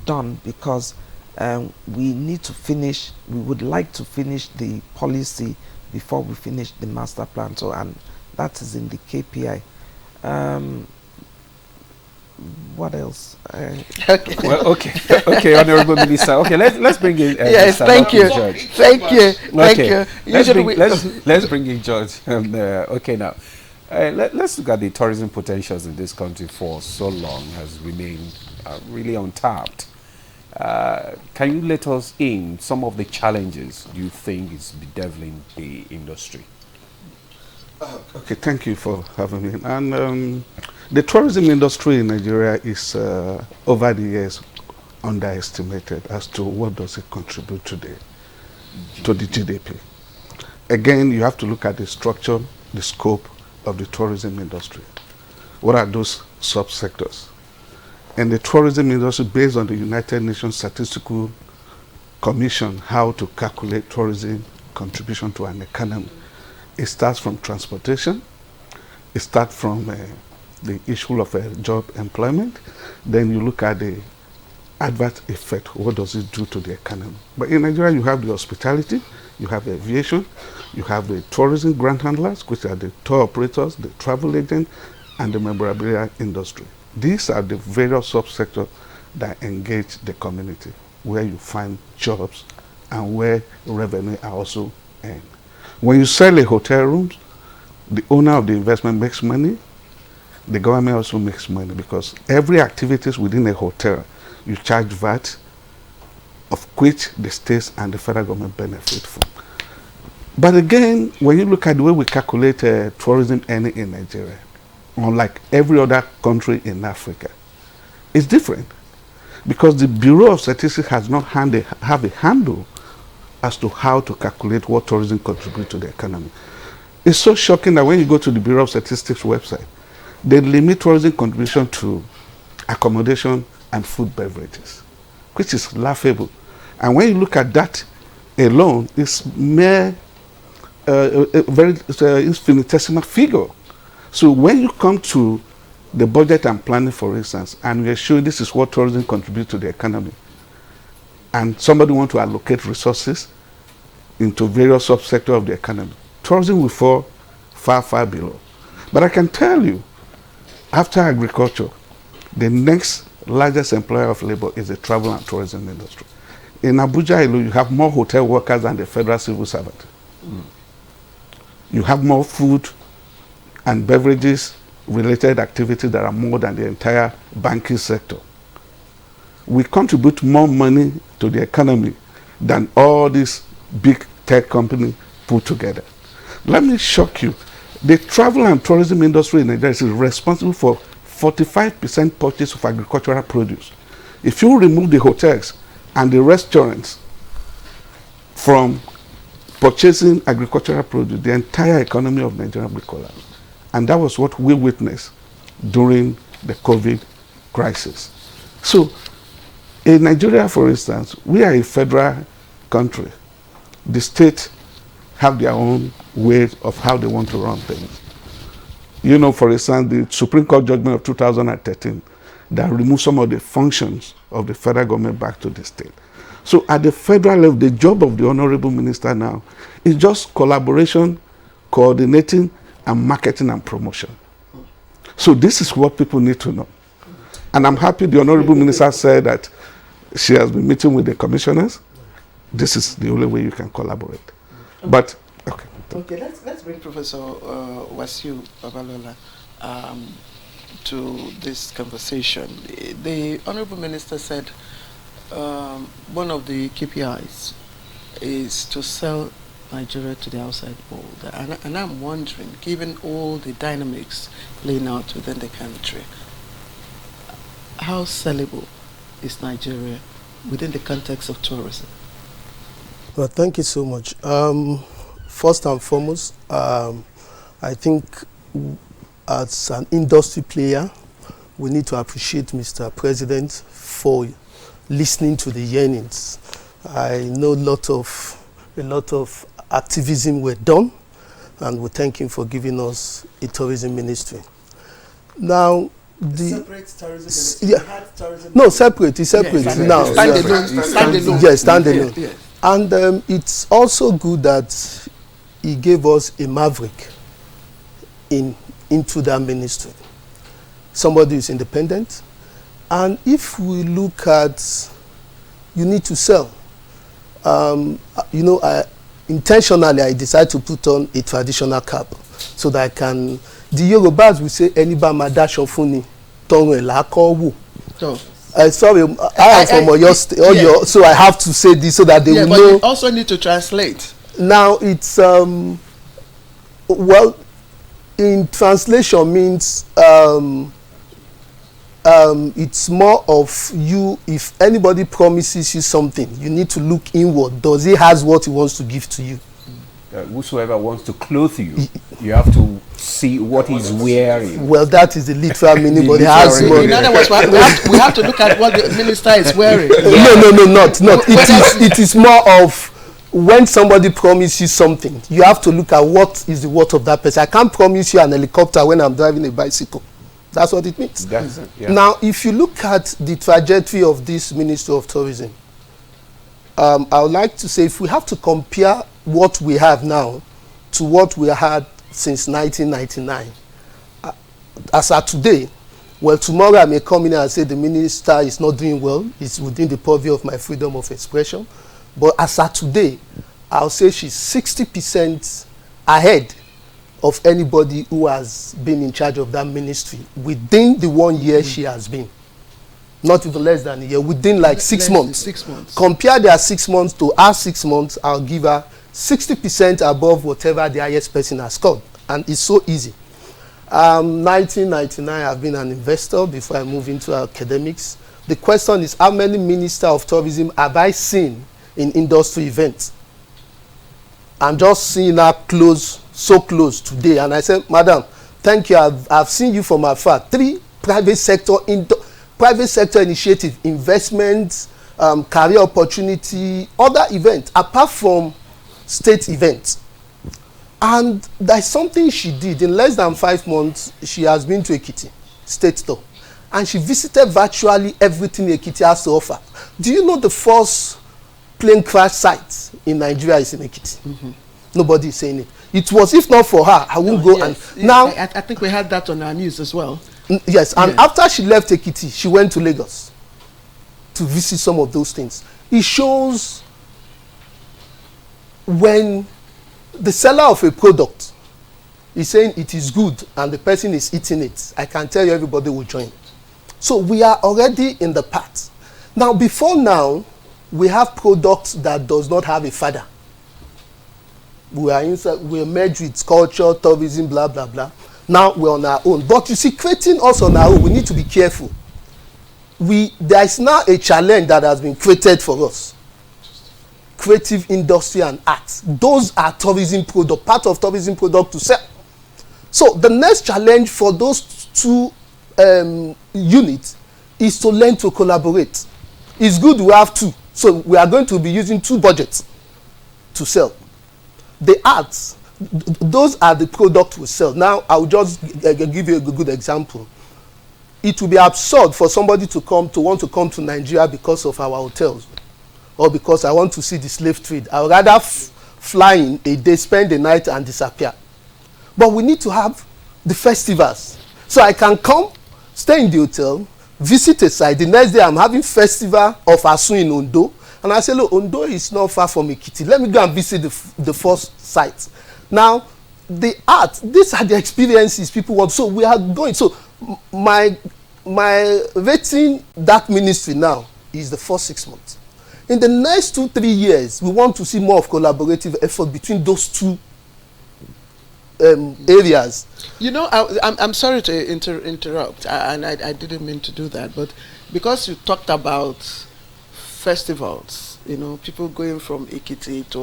done because we would like to finish the policy before we finish the master plan. So, and that is in the KPI. What else? Okay. Well, okay, Honorable Minister. Okay, let's bring in. Yes, thank you. Thank you. Let's bring in George. Okay, now let's look at the tourism potentials in this country for so long has remained really untapped. Can you let us in some of the challenges you think is bedeviling the industry? Okay, thank you for having me. And the tourism industry in Nigeria is over the years underestimated as to what does it contribute to the GDP. Again, you have to look at the structure, the scope of the tourism industry. What are those subsectors? And the tourism industry, based on the United Nations Statistical Commission, how to calculate tourism contribution to an economy. It starts from transportation, it starts from the issue of job employment, then you look at the adverse effect, what does it do to the economy. But in Nigeria you have the hospitality, you have the aviation, you have the tourism grant handlers, which are the tour operators, the travel agents, and the memorabilia industry. These are the various subsectors that engage the community, where you find jobs and where revenue are also earned. When you sell a hotel room, the owner of the investment makes money, the government also makes money because every activities within a hotel, you charge VAT, of which the states and the federal government benefit from. But again, when you look at the way we calculate tourism earning in Nigeria, unlike every other country in Africa, it's different because the Bureau of Statistics has not have a handle as to how to calculate what tourism contributes to the economy. It's so shocking that when you go to the Bureau of Statistics website, they limit tourism contribution to accommodation and food beverages, which is laughable. And when you look at that alone, it's mere a very infinitesimal figure. So when you come to the budget and planning, for instance, and we are sure this is what tourism contributes to the economy, and somebody want to allocate resources into various subsectors of the economy, tourism will fall far, far below. But I can tell you, after agriculture, the next largest employer of labor is the travel and tourism industry. In Abuja, you have more hotel workers than the federal civil servant. You have more food and beverages related activities that are more than the entire banking sector. We contribute more money to the economy than all these big tech companies put together. Let me shock you. The travel and tourism industry in Nigeria is responsible for 45% purchase of agricultural produce. If you remove the hotels and the restaurants from purchasing agricultural produce, the entire economy of Nigeria will collapse. And that was what we witnessed during the COVID crisis. So, in Nigeria, for instance, we are a federal country. The states have their own ways of how they want to run things. You know, for instance, the Supreme Court judgment of 2013 that removed some of the functions of the federal government back to the state. So at the federal level, the job of the honorable minister now is just collaboration, coordinating, and marketing and promotion. So this is what people need to know. And I'm happy the honorable minister said that she has been meeting with the commissioners. This is the only way you can collaborate. But, okay. Okay, let's bring Professor Wasiu Babalola to this conversation. The Honorable Minister said one of the KPIs is to sell Nigeria to the outside world. And I'm wondering, given all the dynamics playing out within the country, how sellable is Nigeria within the context of tourism? Well, thank you so much. First and foremost, I think as an industry player, we need to appreciate Mr. President for listening to the yearnings. I know a lot of activism were done, and we thank him for giving us a tourism ministry. Now, the separate tourism ministry. yeah, no, separate. It's separate now. Standalone. Yes, standalone. Yeah. And it's also good that he gave us a maverick into that ministry. Somebody who's independent. And if we look at, you need to sell. You know, intentionally I decided to put on a traditional cap so that I can. The Yorubas will say, "Eniba madashofuni tongue elako wo." Sorry, I am from Oyo, so I have to say this so that they will but know. You also need to translate. Now it's well, in translation means it's more of you. If anybody promises you something, you need to look inward. Does he has what he wants to give to you? Whosoever wants to clothe you, you have to see what he's wearing. Well, that is the literal meaning, but he has money. In other words, we have to look at what the minister is wearing. No, not. It is more of when somebody promises you something, you have to look at what is the worth of that person. I can't promise you an helicopter when I'm driving a bicycle. That's what it means. That's it, yeah. Now, if you look at the trajectory of this Ministry of Tourism, I would like to say if we have to compare what we have now to what we had since 1999, as at today, well, tomorrow I may come in and say the minister is not doing well. It's within the purview of my freedom of expression. But as at today, I'll say she's 60% ahead of anybody who has been in charge of that ministry within the 1 year she has been. Not even less than a year, within like 6 months. 6 months. Compare their 6 months to our 6 months, I'll give her 60% above whatever the highest person has scored. And it's so easy. 1999, I've been an investor before I moved into academics. The question is, how many ministers of tourism have I seen in industry events? I'm just seeing her close, so close today. And I said, Madam, thank you. I've seen you from afar. 3 private sector initiative, investments, career opportunity, other events, apart from state events. And there's something she did. In less than 5 months, she has been to Ekiti State Store. And she visited virtually everything Ekiti has to offer. Do you know the first plane crash site in Nigeria is in Ekiti. Nobody is saying it. It was, if not for her, I won't go. Yes. And now, I think we had that on our news as well. Yes, and after she left Ekiti, she went to Lagos to visit some of those things. It shows when the seller of a product is saying it is good and the person is eating it, I can tell you everybody will join. So we are already in the path. Now, before now, we have products that does not have a father. We are merged with culture, tourism, blah, blah, blah. Now we're on our own. But you see, creating us on our own, we need to be careful. There is now a challenge that has been created for us. Creative industry and arts. Those are tourism product, part of tourism product to sell. So the next challenge for those two units is to learn to collaborate. It's good we have two. So we are going to be using two budgets to sell. The arts, those are the products we sell. Now, I will just give you a good example. It will be absurd for somebody to want to come to Nigeria because of our hotels, or because I want to see the slave trade. I would rather fly in a day, spend the night, and disappear. But we need to have the festivals. So I can come, stay in the hotel, visit a site. The next day, I'm having festival of Asun in Ondo. And I say, look, Ondo is not far from Ekiti. Let me go and visit the first site. Now, the art, these are the experiences people want. So we are going. So my rating that ministry now is the first 6 months. In the next 2-3 years, we want to see more of collaborative effort between those two areas. You know, I'm sorry to interrupt, and I didn't mean to do that, but because you talked about festivals, you know, people going from Ekiti to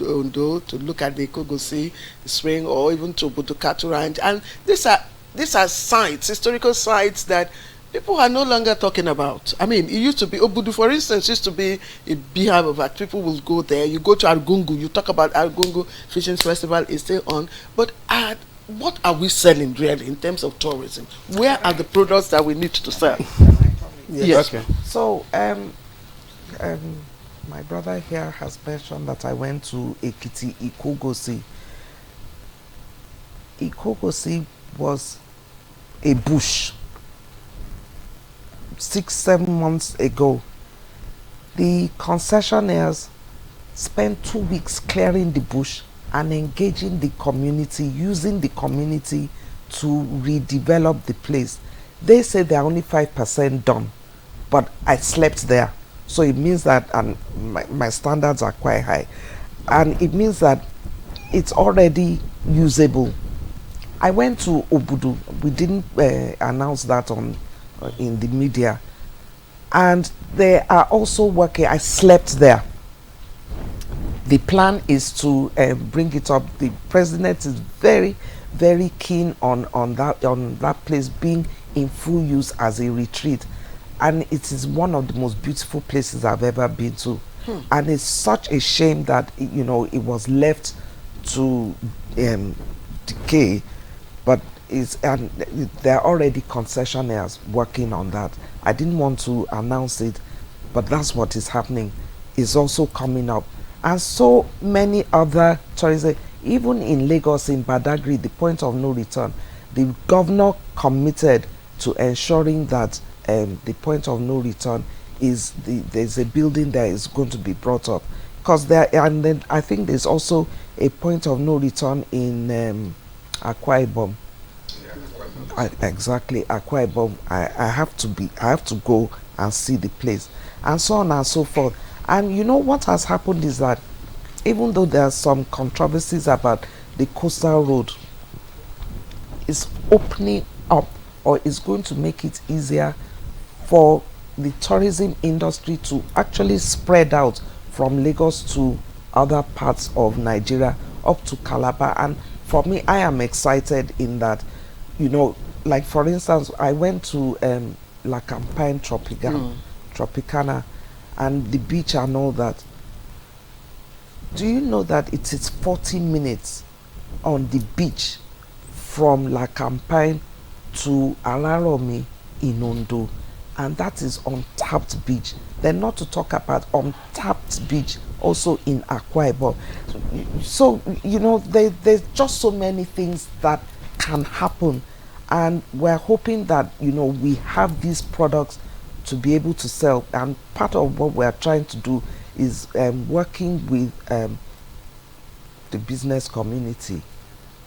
Ondo to look at the Ikogosi swing, or even to Butukatu Ranch, and these are sites, historical sites that people are no longer talking about. I mean, it used to be Obudu, for instance, used to be a beehive of that. People will go there. You go to Argungu, you talk about Argungu Fishing Festival is still on, but what are we selling really in terms of tourism? Where are the products that we need to sell? Yes. Okay. So, my brother here has mentioned that I went to Ekiti Ikogosi. Ikogosi was a bush. 6-7 months ago, the concessionaires spent 2 weeks clearing the bush and engaging the community, using the community to redevelop the place. They say they're only 5% done, but I slept there. So it means that, and my standards are quite high, and it means that it's already usable. I went to Obudu. We didn't announce that in the media, and they are also working. I slept there. The plan is to bring it up. The president is very, very keen on that place being in full use as a retreat, and it is one of the most beautiful places I've ever been to. And it's such a shame that it was left to decay, but there are already concessionaires working on that. I didn't want to announce it, but that's what is happening. It's also coming up, and so many other tourism, even in Lagos, in Badagry, the point of no return. The governor committed to ensuring that the point of no return is there's a building that is going to be brought up, because and then I think there's also a point of no return in Akwa Ibom. Exactly, Akwa Ibom. I have to go and see the place, and so on and so forth. And you know what has happened is that even though there are some controversies about the coastal road, it's opening up, or it's going to make it easier for the tourism industry to actually spread out from Lagos to other parts of Nigeria up to Calabar. And for me, I am excited in that, like for instance, I went to La Campagne Tropicana and the beach and all that. Do you know that it is 40 minutes on the beach from La Campagne to Alaromi in Ondo? and that is untapped beach. Then not to talk about untapped beach also in Akwa Ibom. So, you know, there's just so many things that can happen, and we're hoping that, you know, we have these products to be able to sell. And part of what we're trying to do is working with the business community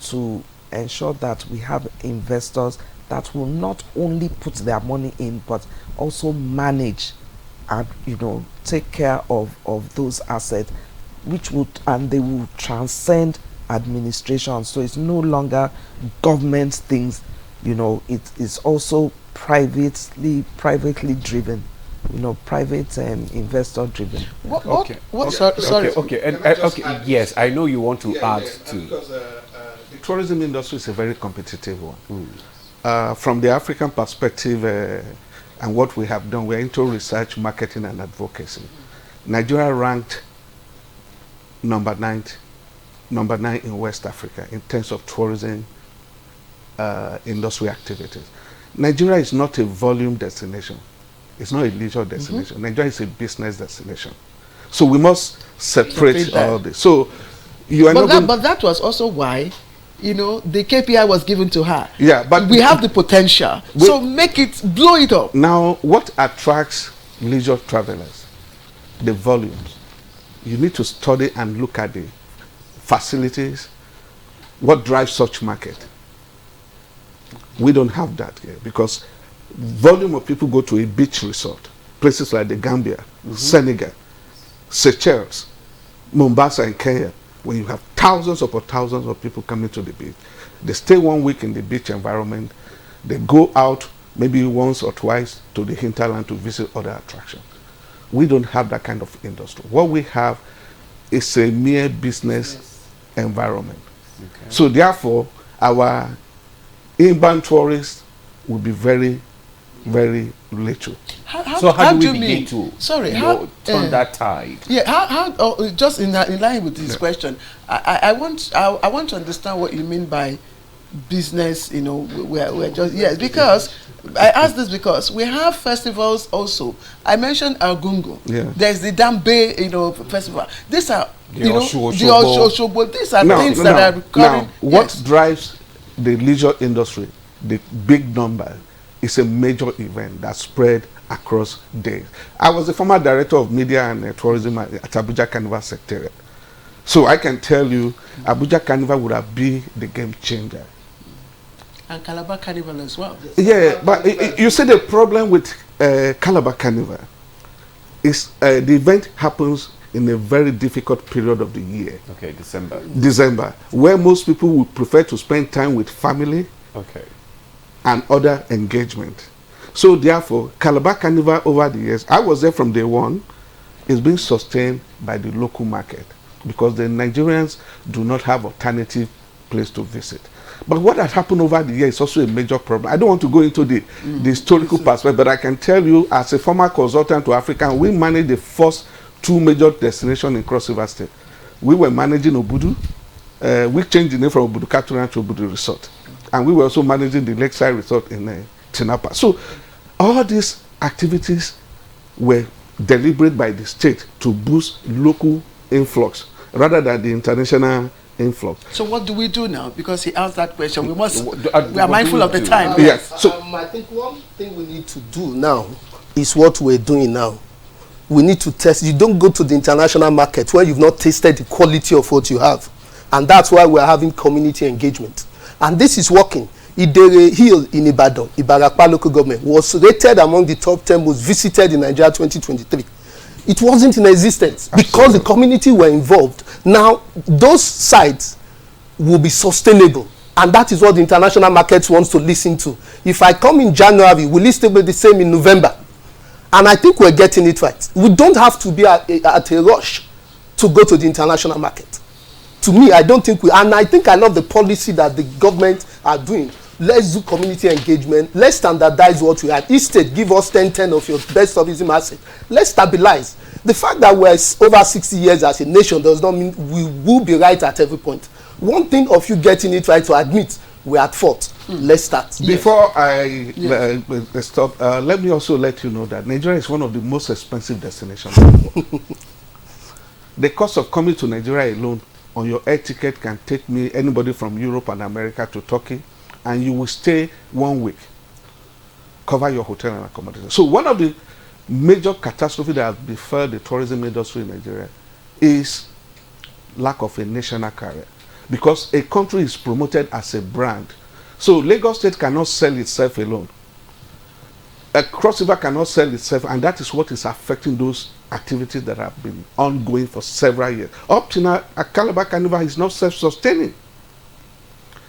to ensure that we have investors that will not only put their money in, but also manage and, you know, take care of those assets, which would, and they will transcend administration. So it's no longer government things, you know, it is also privately driven, you know, private investor driven. Okay, yes, I know you want to add to. Because the tourism industry is a very competitive one. From the African perspective, and what we have done, we're into research, marketing, and advocacy. Nigeria ranked number 9 in West Africa in terms of tourism industry activities. Nigeria is not a volume destination. It's not a leisure destination. Nigeria is a business destination. So we must separate all this. So you are but that was also why, you know, the KPI was given to her. Yeah, but we have the potential. So make it, blow it up. Now, what attracts leisure travelers? The volumes. You need to study and look at the facilities. What drives such market? We don't have that here, because volume of people go to a beach resort, places like the Gambia, Senegal, Seychelles, Mombasa and Kenya, when you have thousands upon thousands of people coming to the beach. They stay 1 week in the beach environment. They go out maybe once or twice to the hinterland to visit other attractions. We don't have that kind of industry. What we have is a mere business environment. Okay. So therefore, our inbound tourists will be very, very little. How do we begin to turn that tide? Yeah, just in line with this question, I want to understand what you mean by business. You know, we're just because I asked this because we have festivals also. I mentioned Argungu. Yeah. There's the Dambe, you know, festival. These are the Oshobo. These are things that are recurring. Now, what drives the leisure industry, the big number, is a major event that spread across days. I was the former director of media and tourism at Abuja Carnival Secretariat. So I can tell you, Abuja Carnival would have been the game changer. And Calabar Carnival as well. Yeah, but you see the problem with Calabar Carnival is the event happens in a very difficult period of the year. Okay, December. December, where most people would prefer to spend time with family. Okay. And other engagement. So therefore, Calabar Carnival over the years, I was there from day one, is being sustained by the local market, because the Nigerians do not have alternative place to visit. But what has happened over the years is also a major problem. I don't want to go into the historical perspective, but I can tell you, as a former consultant to Africa, we managed the first 2 major destinations in Cross River State. We were managing Obudu. We changed the name from Obudu Katuran to Obudu Resort. And we were also managing the Lakeside Resort in Tinapa. So all these activities were deliberate by the state to boost local influx rather than the international influx. So what do we do now? Because he asked that question. We must. We are mindful of the time. Yes. So I think one thing we need to do now is what we're doing now. We need to test. You don't go to the international market where you've not tasted the quality of what you have, and that's why we're having community engagement. And this is working. Idere Hill in Ibadan, Ibarakpa local government, was rated among the top 10 most visited in Nigeria 2023. It wasn't in existence because the community were involved. Now, those sites will be sustainable. And that is what the international market wants to listen to. If I come in January, will it still be the same in November? And I think we're getting it right. We don't have to be at a rush to go to the international market. To me, I don't think and I think I love the policy that the government are doing. Let's do community engagement. Let's standardize what we have. Each state, give us 10 of your best tourism assets. Let's stabilize. The fact that we're over 60 years as a nation does not mean we will be right at every point. One thing of you getting it right to admit, we're at fault. Let's start. Before I stop, let me also let you know that Nigeria is one of the most expensive destinations in the world. The cost of coming to Nigeria alone on your air ticket can take anybody from Europe and America to Turkey, and you will stay 1 week, cover your hotel and accommodation. So one of the major catastrophes that has befell the tourism industry in Nigeria is lack of a national carrier, because a country is promoted as a brand. So Lagos State cannot sell itself alone. A Cross River cannot sell itself, and that is what is affecting those activities that have been ongoing for several years. Up to now, Calabar Carnival is not self-sustaining.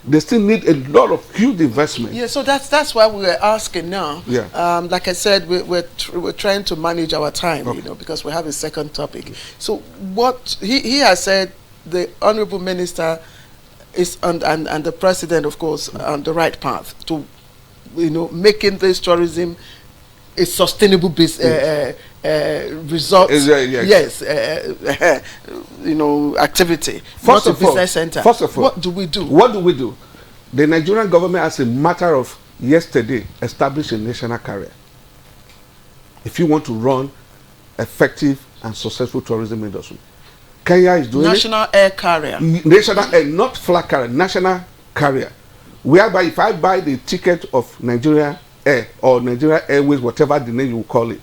They still need a lot of huge investment. Yeah, so that's why we're asking now. Yeah. Like I said, we're trying to manage our time, you know, because we have a second topic. So what he has said, the Honourable Minister is and the President, of course, on the right path to, you know, making this tourism a sustainable result. Yes, you know, activity. First of all, business center. First of all, what do we do? What do we do? The Nigerian government, as a matter of yesterday, established a national carrier. If you want to run effective and successful tourism industry, Kenya is doing national air carrier. National air, not flag carrier, national carrier. Whereby if I buy the ticket of Nigeria Air or Nigeria Airways, whatever the name you call it,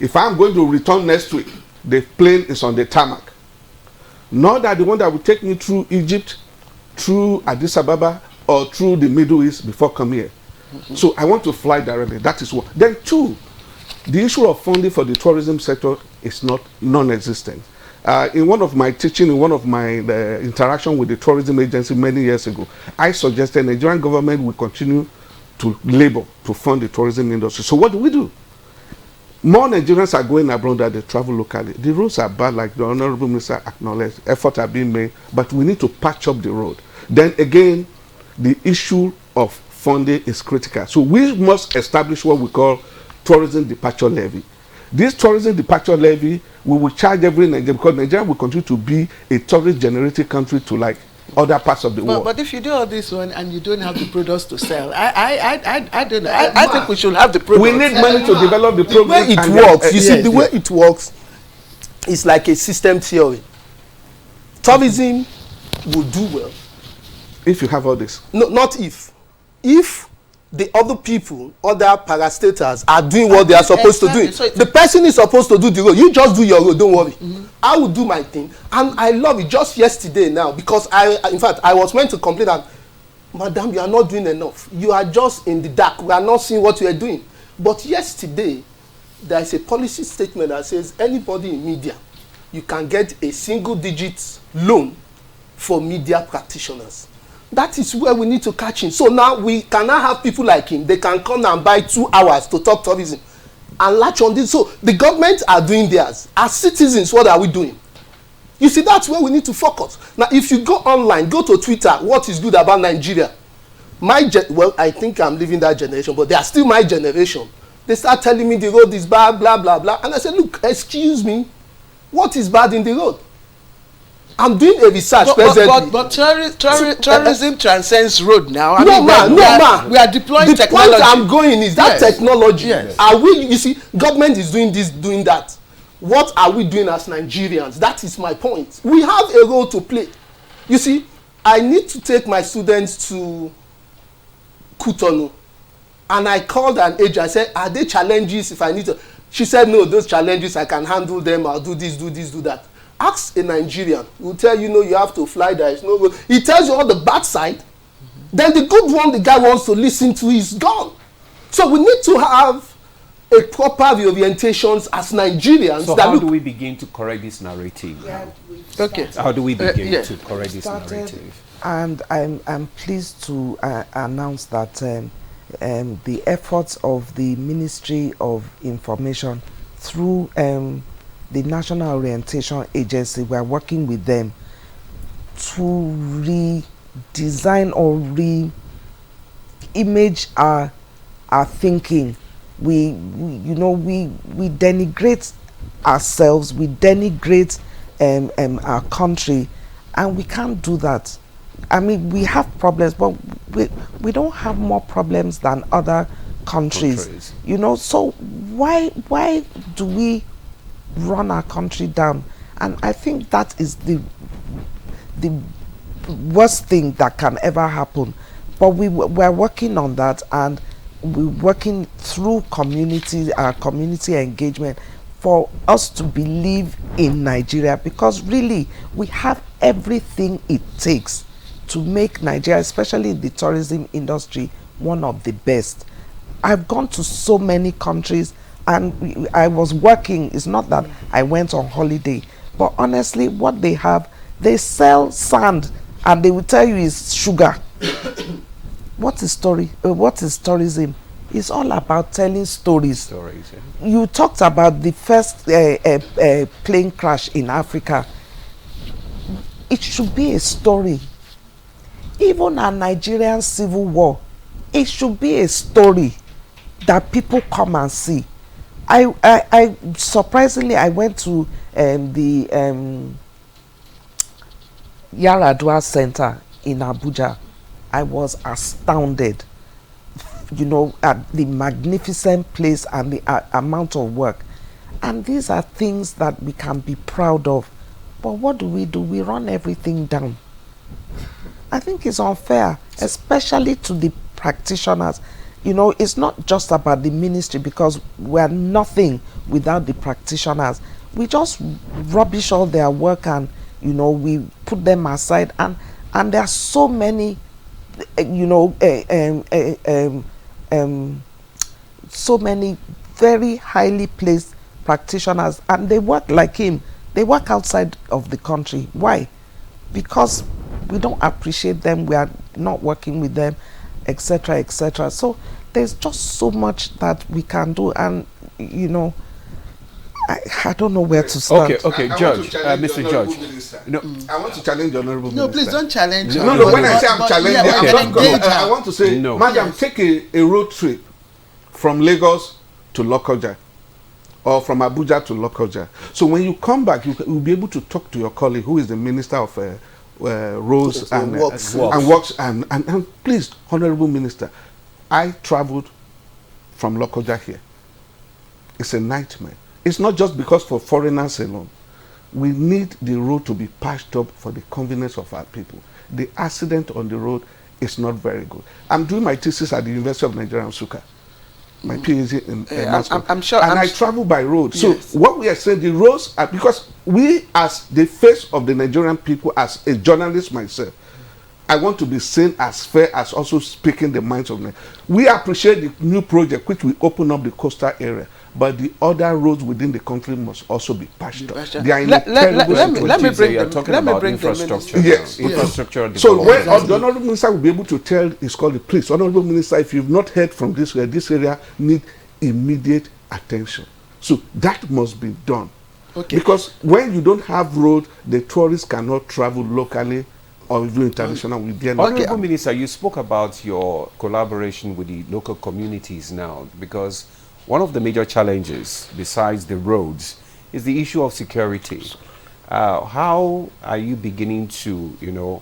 if I'm going to return next week, the plane is on the tarmac. Not that the one that will take me through Egypt, through Addis Ababa, or through the Middle East before coming here. So I want to fly directly. That is one. Then two, the issue of funding for the tourism sector is not non-existent. In one of my teaching, in one of my interaction with the tourism agency many years ago, I suggested the Nigerian government will continue to labor to fund the tourism industry. So what do? More Nigerians are going abroad than they travel locally. The roads are bad, like the Honorable Minister acknowledged. Efforts are being made, but we need to patch up the road. Then again, the issue of funding is critical. So we must establish what we call tourism departure levy. This tourism departure levy, we will charge every Nigerian, because Nigeria will continue to be a tourist generating country to like other parts of the world. But if you do all this one and you don't have the products to sell, I don't know. I think we should have the products. We need money to develop the program. The way it works, you see, the way it works is like a system theory. Tourism will do well if you have all this. No, not if. If the other people, other parastatals are doing what they are supposed to do. So the person is supposed to do the road. You just do your road, don't worry. I will do my thing. And I love it. Just yesterday now, because in fact, I was meant to complain that, Madam, you are not doing enough. You are just in the dark. We are not seeing what you are doing. But yesterday, there is a policy statement that says anybody in media, you can get a single-digit loan for media practitioners. That is where we need to catch him. So now we cannot have people like him. They can come and buy 2 hours to talk tourism and latch on this. So the government are doing theirs. As citizens, what are we doing? You see, that's where we need to focus. Now, if you go online, go to Twitter, what is good about Nigeria? Well, I think I'm leaving that generation, but they are still my generation. They start telling me the road is bad, blah, blah, blah. And I said, look, excuse me, what is bad in the road? I'm doing a research presently. But tourism transcends road now. I mean, we are deploying technology. The point I'm going is that technology. Yes. Are we? You see, government is doing this, doing that. What are we doing as Nigerians? That is my point. We have a role to play. You see, I need to take my students to Cotonou, and I called an agent. I said, "Are there challenges if I need to?" She said, "No, those challenges I can handle them. I'll do this, do this, do that." Ask a Nigerian. He will tell you, no, you have to fly. There is no road. He tells you all the bad side. Then the good one the guy wants to listen to is gone. So we need to have a proper reorientations as Nigerians. So how do we begin to correct this narrative? Okay. How do we begin to correct this narrative? And I'm pleased to announce that the efforts of the Ministry of Information through the National Orientation Agency, we are working with them to redesign or re-image our thinking. We denigrate ourselves, we denigrate our country, and we can't do that. I mean, we have problems, but we don't have more problems than other countries. You know, so why do we run our country down? And I think that is the worst thing that can ever happen. But we're working on that, and we're working through our community engagement for us to believe in Nigeria, because really we have everything it takes to make Nigeria, especially the tourism industry, one of the best. I've gone to so many countries, and I was working. It's not that I went on holiday, but honestly, what they have, they sell sand, and they will tell you it's sugar. What is tourism? It's all about telling stories. You talked about the first plane crash in Africa. It should be a story. Even a Nigerian civil war, it should be a story that people come and see. I surprisingly, I went to the Yaradua Center in Abuja. I was astounded, you know, at the magnificent place and the amount of work. And these are things that we can be proud of. But what do? We run everything down. I think it's unfair, especially to the practitioners. You know, it's not just about the ministry, because we're nothing without the practitioners. We just rubbish all their work, and, you know, we put them aside. And there are so many, you know, so many very highly placed practitioners, and they work like him. They work outside of the country. Why? Because we don't appreciate them, we are not working with them, etc., etc. So there's just so much that we can do, and, you know, I don't know where to start. Okay, Judge, Mr. Judge. No, I want to challenge the Honorable Minister. No, please don't challenge. No, when I say I'm challenging, yeah, I want to say, no. Madam, Yes. take a road trip from Lagos to Lokoja, or from Abuja to Lokoja. So when you come back, you will be able to talk to your colleague, who is the Minister of Roads and Works. And please, Honorable Minister, I traveled from Lokoja here. It's a nightmare. It's not just because for foreigners alone. We need the road to be patched up for the convenience of our people. The accident on the road is not very good. I'm doing my thesis at the University of Nigeria, Nsukka. My PhD in I'm sure. And I travel by road. Yes. So what we are saying, the roads are, because we, as the face of the Nigerian people, as a journalist myself, I want to be seen as fair as also speaking the minds of men. We appreciate the new project which will open up the coastal area, but the other roads within the country must also be patched up. They are in a terrible situation. Let me bring infrastructure. Yes. Infrastructure. So when the Honourable Minister will be able to tell his colleague, please, Honourable Minister, if you've not heard from this area need immediate attention. So that must be done. Okay. Because when you don't have road, the tourists cannot travel locally or even international with their Honourable Minister, you spoke about your collaboration with the local communities now, because one of the major challenges, besides the roads, is the issue of security. How are you beginning to, you know,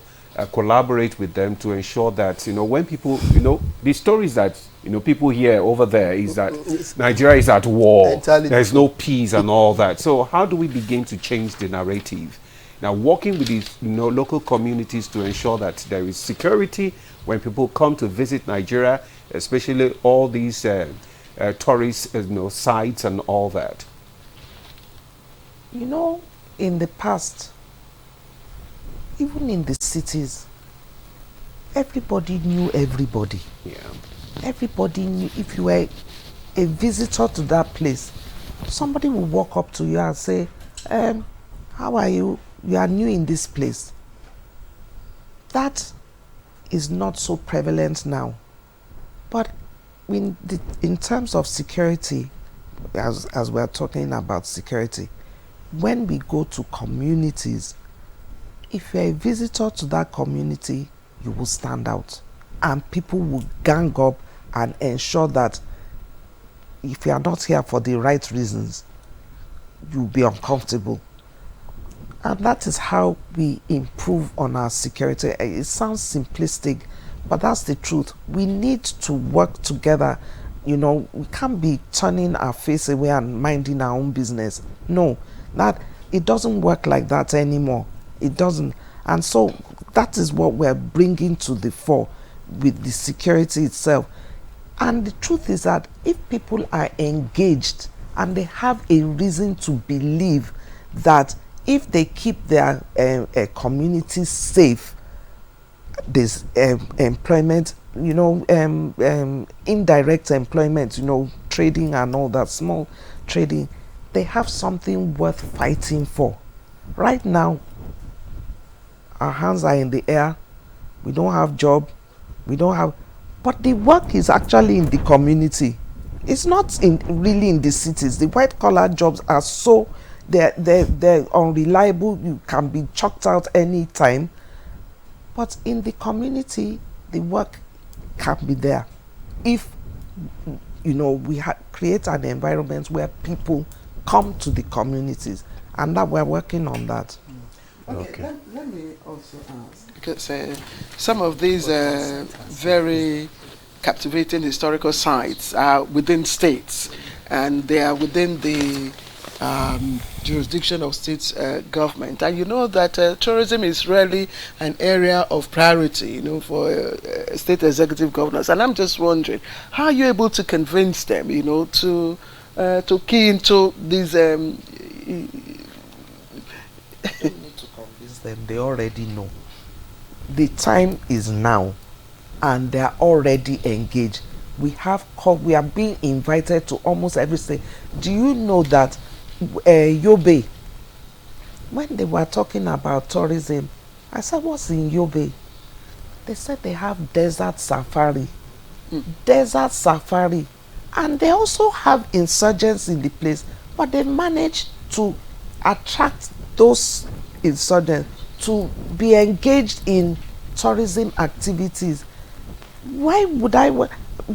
collaborate with them to ensure that, you know, when people, you know, the stories that, you know, people hear over there is that Nigeria is at war, there's no peace and all that. So how do we begin to change the narrative? Now, working with these, you know, local communities to ensure that there is security when people come to visit Nigeria, especially all these tourist, you know, sites and all that. You know, in the past, even in the cities, everybody knew everybody. Yeah. Everybody knew. If you were a visitor to that place, somebody will walk up to you and say, how are you? You are new in this place. That is not so prevalent now. But in terms of security, as we're talking about security, when we go to communities, if you're a visitor to that community, you will stand out. And people will gang up and ensure that if you are not here for the right reasons, you'll be uncomfortable. And that is how we improve on our security. It sounds simplistic, but that's the truth. We need to work together. You know, we can't be turning our face away and minding our own business. No, that it doesn't work like that anymore. It doesn't. And so that is what we're bringing to the fore with the security itself. And the truth is that if people are engaged and they have a reason to believe that if they keep their communities safe, this employment, you know, indirect employment, you know, trading and all that, small trading, they have something worth fighting for. Right now, our hands are in the air. We don't have job. We don't have, but the work is actually in the community. It's not really in the cities. The white collar jobs are so, they're unreliable. You can be chucked out anytime. But in the community, the work can be there. If, you know, we create an environment where people come to the communities, and that we're working on that. Okay. Let me also ask, because some of these very captivating historical sites are within states, and they are within the jurisdiction of state government. And you know that tourism is really an area of priority, you know, for state executive governors. And I'm just wondering, how are you able to convince them, you know, to key into these them, they already know. The time is now, and they are already engaged. We are being invited to almost every state. Do you know that Yobe, when they were talking about tourism, I said, what's in Yobe? They said they have desert safari. Desert safari. And they also have insurgents in the place, but they managed to attract those insurgents to be engaged in tourism activities. Why would I?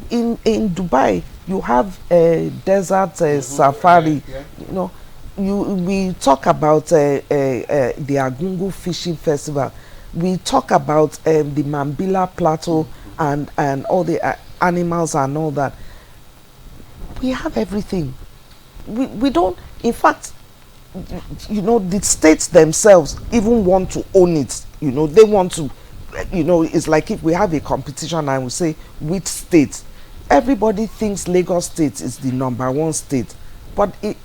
In Dubai, you have a desert safari. You know, we talk about the Agungu Fishing Festival. We talk about the Mambila Plateau and all the animals and all that. We have everything. We don't. In fact, you know, the states themselves even want to own it. You know, they want to, you know, it's like if we have a competition and we say which state, everybody thinks Lagos State is the #1 state, but it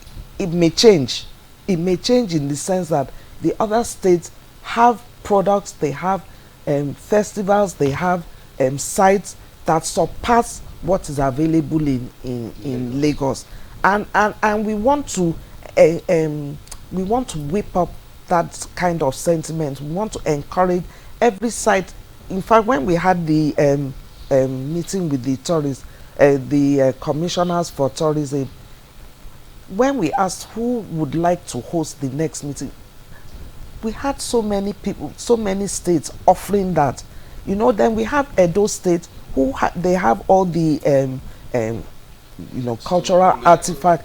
may change. It may change in the sense that the other states have products, they have festivals, they have sites that surpass what is available in Lagos, and we want to whip up that kind of sentiment. We want to encourage every site. In fact, when we had the meeting with the tourists, the commissioners for tourism, when we asked who would like to host the next meeting, we had so many people, so many states offering that. You know, then we have Edo State, who they have all the you know, cultural artifacts.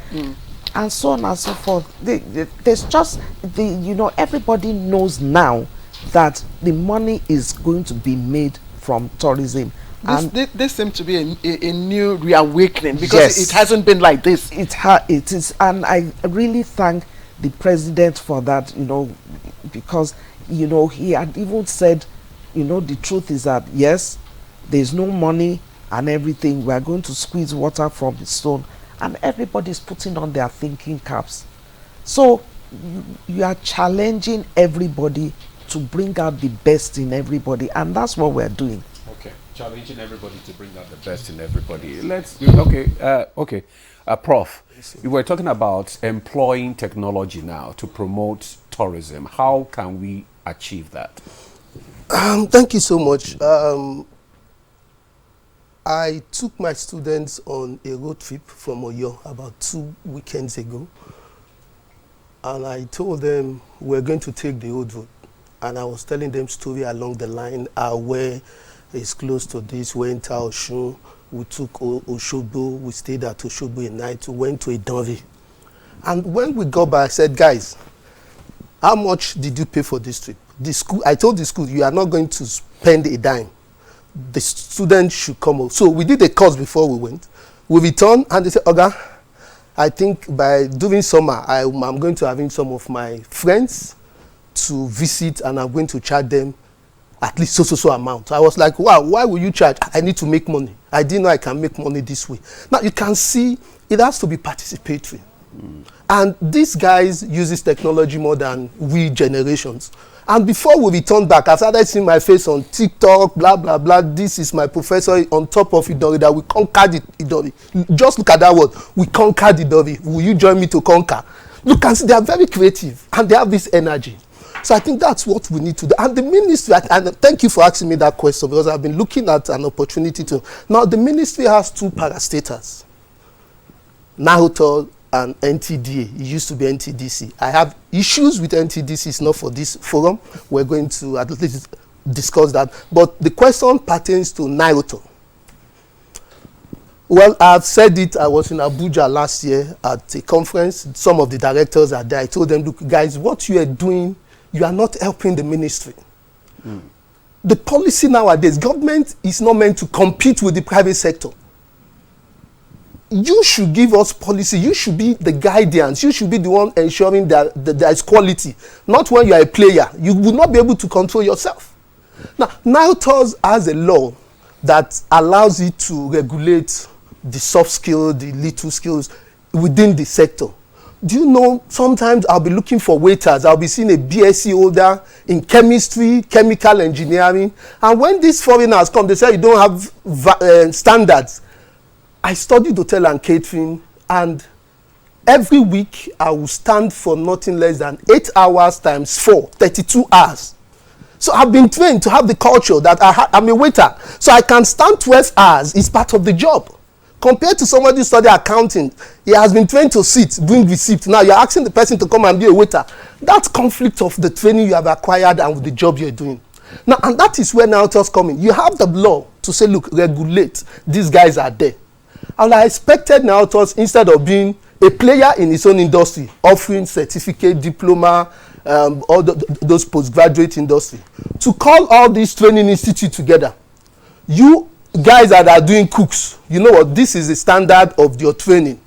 And so on and so forth. There's just you know, everybody knows now that the money is going to be made from tourism. This seems to be a new reawakening, because it hasn't been like this. It is, and I really thank the president for that. You know, because you know, he had even said, you know, the truth is that yes, there's no money and everything. We are going to squeeze water from the stone. And everybody's putting on their thinking caps. So you are challenging everybody to bring out the best in everybody, and that's what we're doing. Okay, challenging everybody to bring out the best in everybody. Prof, you were talking about employing technology now to promote tourism. How can we achieve that? Thank you so much. I took my students on a road trip from Oyo about 2 weekends ago, and I told them we're going to take the old road, and I was telling them story along the line, where it's close to this, we went to Oshun, we took Oshobo, we stayed at Oshobo a night, we went to Idonri. And when we got back, I said, guys, how much did you pay for this trip? The school, I told the school, you are not going to spend a dime. The students should come out. So we did a course before we went. We returned and they said, Oga, I think by during summer, I'm going to having some of my friends to visit and I'm going to charge them at least so amount. I was like, wow, why will you charge? I need to make money. I didn't know I can make money this way. Now you can see it has to be participatory. And these guys uses technology more than we generations. And before we return back, I started seeing my face on TikTok, blah, blah, blah. This is my professor on top of Idori, that we conquered Idori. Just look at that word. We conquered Idori. Will you join me to conquer? You can see they are very creative and they have this energy. So I think that's what we need to do. And the ministry, and thank you for asking me that question, because I've been looking at an opportunity to. Now, the ministry has 2 parastatals, NAHOTOL and NTDA. It used to be NTDC. I have issues with NTDC. It's not for this forum. We're going to at least discuss that. But the question pertains to NAHOTOL. Well, I've said it. I was in Abuja last year at a conference. Some of the directors are there. I told them, look, guys, what you are doing, you are not helping the ministry. The policy nowadays, government is not meant to compete with the private sector. You should give us policy. You should be the guidance. You should be the one ensuring that there is quality. Not when you are a player. You will not be able to control yourself. Now, NAHOTOL has a law that allows it to regulate the soft skills, the little skills within the sector. Do you know, sometimes I'll be looking for waiters. I'll be seeing a BSc holder in chemistry, chemical engineering. And when these foreigners come, they say you don't have standards. I studied hotel and catering, and every week I will stand for nothing less than 8 hours times 4, 32 hours. So I've been trained to have the culture that I'm a waiter. So I can stand 12 hours. It's part of the job. Compared to somebody who studied accounting, he has been trained to sit, bring receipt. Now you're asking the person to come and be a waiter. That's conflict of the training you have acquired and with the job you're doing. Now, and that is where NAHOTOL come in. You have the law to say, look, regulate. These guys are there. And I expected NAHOTOL, instead of being a player in his own industry, offering certificate, diploma, all those postgraduate industry, to call all these training institutes together. You guys that are doing cooks, you know what, this is the standard of your training,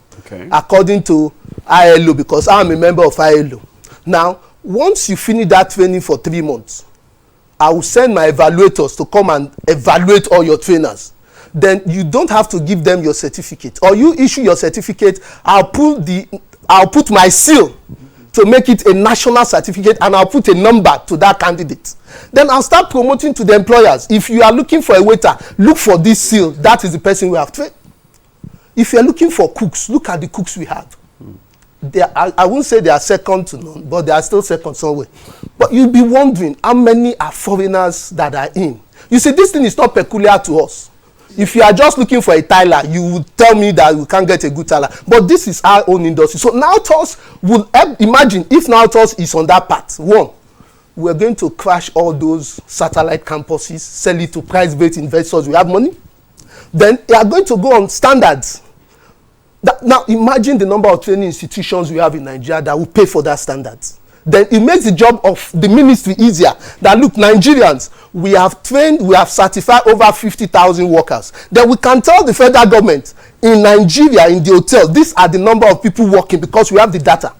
according to ILO, because I'm a member of ILO. Now, once you finish that training for 3 months, I will send my evaluators to come and evaluate all your trainers. Then you don't have to give them your certificate, or you issue your certificate. I'll put my seal to make it a national certificate, and I'll put a number to that candidate. Then I'll start promoting to the employers. If you are looking for a waiter, look for this seal. That is the person we have trained. If you are looking for cooks, look at the cooks we have. I won't say they are second to none, but they are still second somewhere. But you'll be wondering how many are foreigners that are in. You see, this thing is not peculiar to us. If you are just looking for a tiler, you would tell me that you can't get a good tiler. But this is our own industry. So NAHOTOL will imagine if NAHOTOL is on that path. One, we're going to crash all those satellite campuses, sell it to price-based investors. We have money. Then they are going to go on standards. Now imagine the number of training institutions we have in Nigeria that will pay for that standards. Then it makes the job of the ministry easier. That look, Nigerians, we have trained, we have certified over 50,000 workers. Then we can tell the federal government in Nigeria, in the hotel, these are the number of people working, because we have the data.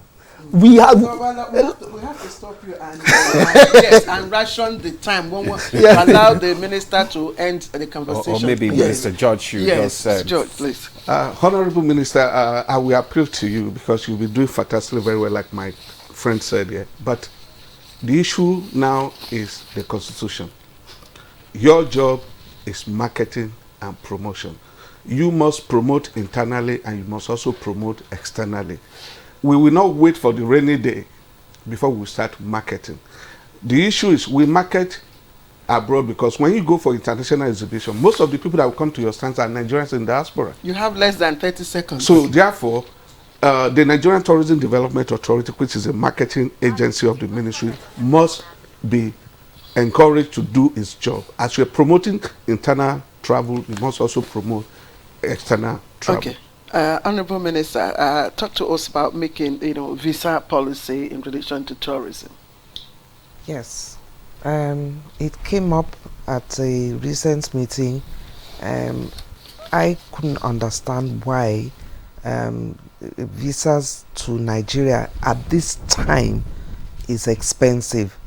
We have to stop you and yes, and ration the time. Allow the minister to end the conversation. Or maybe Mr. George should just say. George, please. Honorable Minister, I will appeal to you, because you'll be doing fantastically very well, like my friend said here. But the issue now is the Constitution. Your job is marketing and promotion. You must promote internally, and you must also promote externally. We will not wait for the rainy day before we start marketing. The issue is we market abroad, because when you go for international exhibition, most of the people that will come to your stands are Nigerians in diaspora. You have less than 30 seconds. So therefore, the Nigerian Tourism Development Authority, which is a marketing agency of the ministry, must be encouraged to do its job. As we're promoting internal travel, we must also promote external travel. Okay. Honorable Minister, talk to us about making, visa policy in relation to tourism. Yes, it came up at a recent meeting. I couldn't understand why visas to Nigeria at this time is expensive.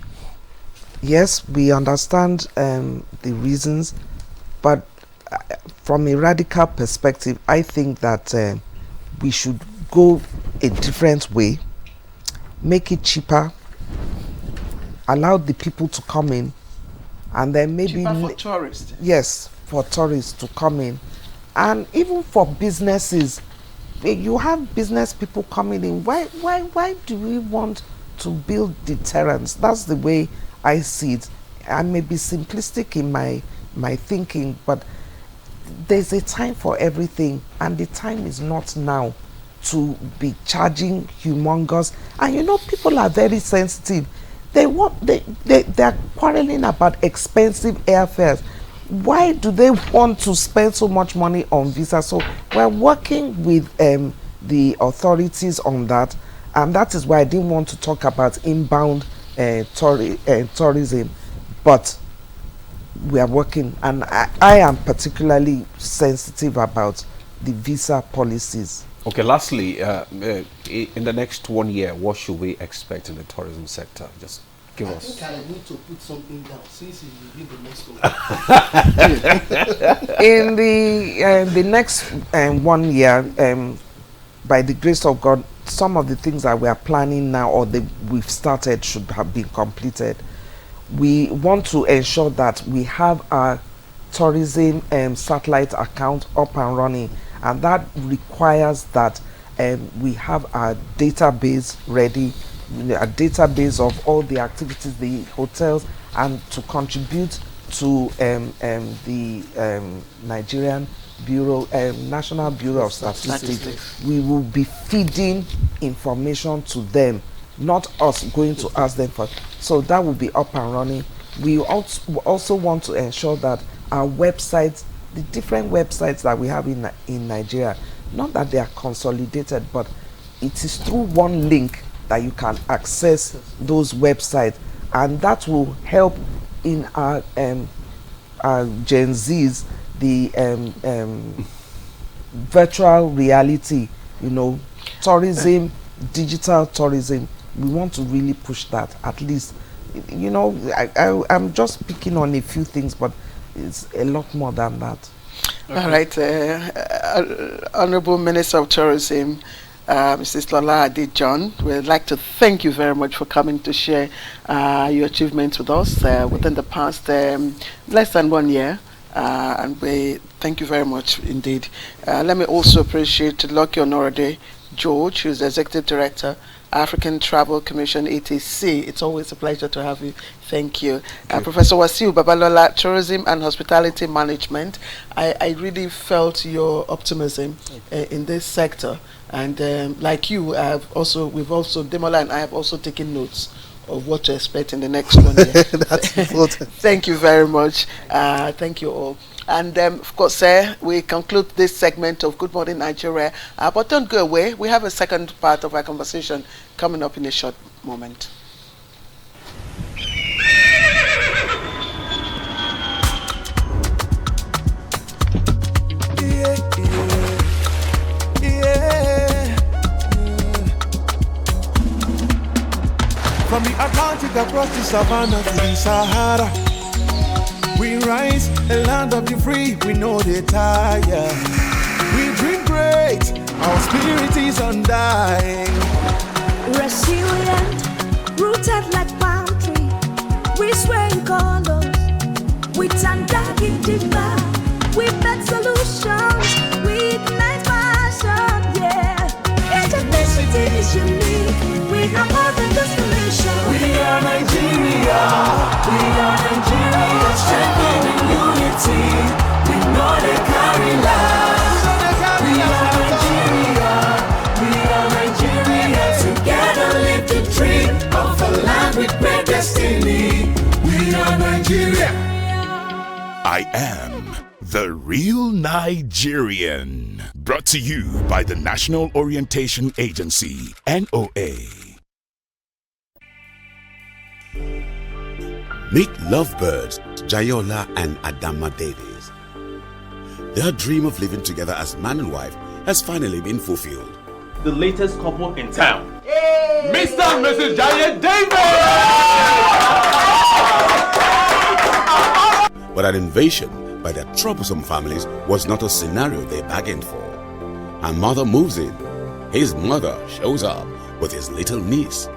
Yes, we understand the reasons, but from a radical perspective, I think that we should go a different way, make it cheaper, allow the people to come in, and then maybe cheaper for tourists. Yes, for tourists to come in, and even for businesses. You have business people coming in. Why do we want to build deterrence? That's the way I see it. I may be simplistic in my thinking, but there's a time for everything, and the time is not now to be charging humongous. And you know, people are very sensitive. They're quarreling about expensive airfares. Why do they want to spend so much money on visa? So we're working with the authorities on that, and that is why I didn't want to talk about inbound tourism, but we are working, and I am particularly sensitive about the visa policies. Okay, lastly, in the next 1 year, what should we expect in the tourism sector? Just give us. I think I need to put something down since it will be the next one. In the next 1 year, by the grace of God, some of the things that we are planning now or we've started should have been completed. We want to ensure that we have our tourism satellite account up and running, and that requires that we have our database ready, a database of all the activities, the hotels, and to contribute to the Nigerian Bureau, National Bureau of Statistics. We will be feeding information to them, not us going to ask them for. So that will be up and running. We also want to ensure that our websites, the different websites that we have in Nigeria, not that they are consolidated, but it is through one link that you can access those websites, and that will help in our Gen Zs, the virtual reality, tourism, digital tourism. We want to really push that. At least, I'm just picking on a few things, but it's a lot more than that. Okay. All right, Honorable Minister of Tourism, Mrs. Lola Ade-John, we'd like to thank you very much for coming to share your achievements with us within the past less than 1 year. And we thank you very much indeed. Let me also appreciate Lucky Honorade George, who's the Executive Director, African Travel Commission, ETC. It's always a pleasure to have you. Thank you. Professor Wasiu Babalola, Tourism and Hospitality Management. I really felt your optimism in this sector. And like you, we've also, Demola and I have also taken notes of what to expect in the next 1 year. That's important. Thank you very much. Thank you all. And of course, sir, we conclude this segment of Good Morning Nigeria. But don't go away. We have a second part of our conversation coming up in a short moment. From the Atlantic across the savannah to the Sahara, we rise, a land of the free, we know they tire. We dream great, our spirit is undying. Resilient, rooted like palm tree, we sway in colors, with undying demand. We make solutions, we ignite passion, yeah. Each ethnicity is unique, we are more than just a nation. We are Nigeria, we are Nigeria, strengthening unity. We know they carry lives. We are Nigeria, we are Nigeria. Together live the dream of a land with great destiny. We are Nigeria. I am the real Nigerian. Brought to you by the National Orientation Agency, NOA. Meet lovebirds Jayola and Adama Davies. Their dream of living together as man and wife has finally been fulfilled. The latest couple in town, Mr. and Mrs. Giant Davis! But an invasion by their troublesome families was not a scenario they bargained for. Her mother moves in. His mother shows up with his little niece.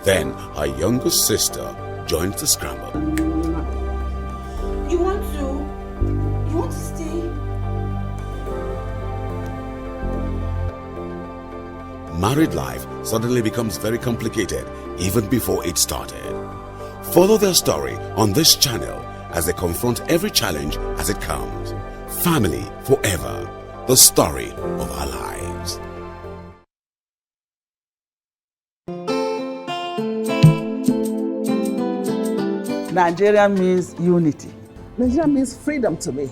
Then her younger sister joins the scramble. You want to stay? Married life suddenly becomes very complicated even before it started. Follow their story on this channel as they confront every challenge as it comes. Family forever, the story of our lives. Nigeria means unity. Nigeria means freedom to me.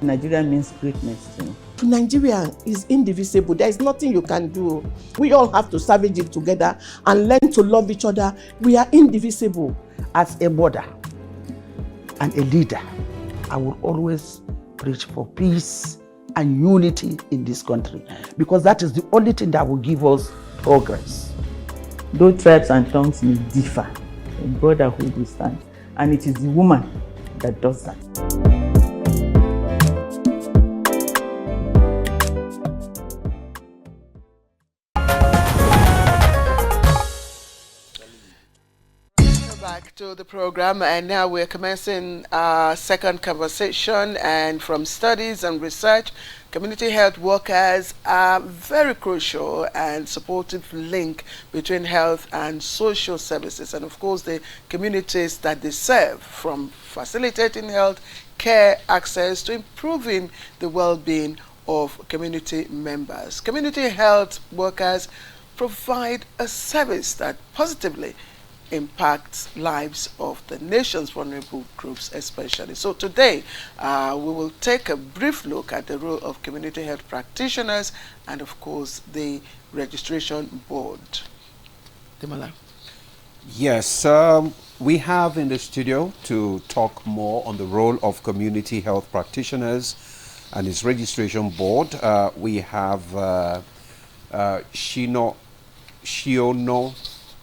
Nigeria means greatness to me. Nigeria is indivisible. There is nothing you can do. We all have to savage it together and learn to love each other. We are indivisible. As a mother and a leader, I will always preach for peace and unity in this country, because that is the only thing that will give us progress. Though tribes and tongues may differ, in brotherhood we stand. And it is the woman that does that. Back to the program, and now we're commencing our second conversation. And from studies and research, community health workers are very crucial and supportive link between health and social services, and of course the communities that they serve, from facilitating health care access to improving the well-being of community members. Community health workers provide a service that positively impacts lives of the nation's vulnerable groups especially. So today we will take a brief look at the role of community health practitioners and of course the registration board. Demola. Yes, we have in the studio to talk more on the role of community health practitioners and its registration board. We have Shiono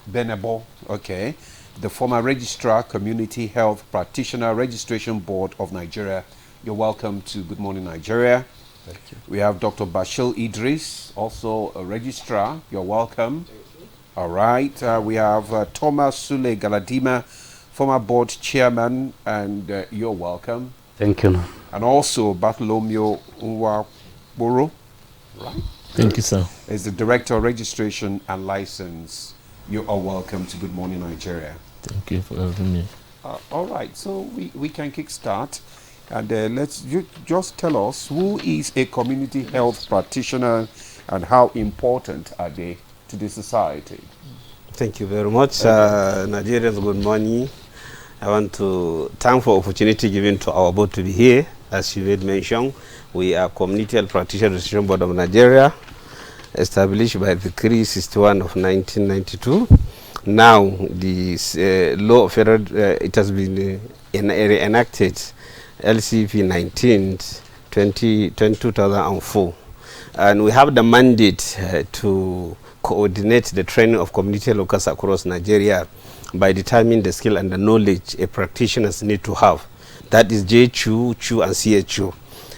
Benebo, okay, the former registrar, Community Health Practitioner Registration Board of Nigeria. You're welcome to Good Morning Nigeria. Thank you. We have Dr. Bashir Idris, also a registrar. You're welcome. All right. We have Thomas Sule Galadima, former board chairman, and you're welcome. Thank you. And also Bartholomew Nwaboro, right? Thank you, sir. Is the director of registration and license. You are welcome to Good Morning Nigeria. Thank you for having me. All right, so we can kickstart. And let's just tell us, who is a community health practitioner and how important are they to the society? Thank you very much. Nigerians, good morning. I want to thank for opportunity given to our board to be here. As you made mention, we are Community Health Practitioner Registration Board of Nigeria, established by Decree 61 of 1992. Now, this law of federal, it has been enacted, LCP 19, 2004. And we have the mandate to coordinate the training of community workers across Nigeria by determining the skill and the knowledge a practitioners need to have. That is JCHU, CHU, and CHU.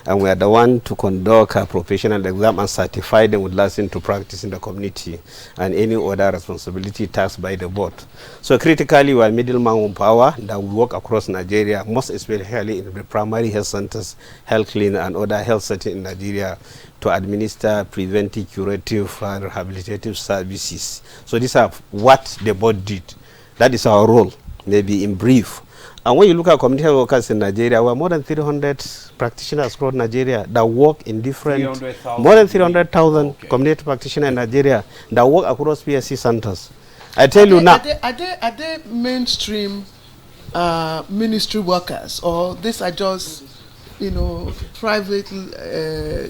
And we are the one to conduct a professional exam and certify them with license to practice in the community and any other responsibility tasked by the board. So critically, we are middleman power that will work across Nigeria, most especially in the primary health centers, health clinic, and other health settings in Nigeria to administer preventive, curative, and rehabilitative services. So these are what the board did. That is our role, maybe in brief. And when you look at community health workers in Nigeria, we are more than 300 practitioners across Nigeria that work in different, more than 300,000 community practitioners in Nigeria that work across PSC centers. I tell you now. Are they mainstream ministry workers, or these are just, private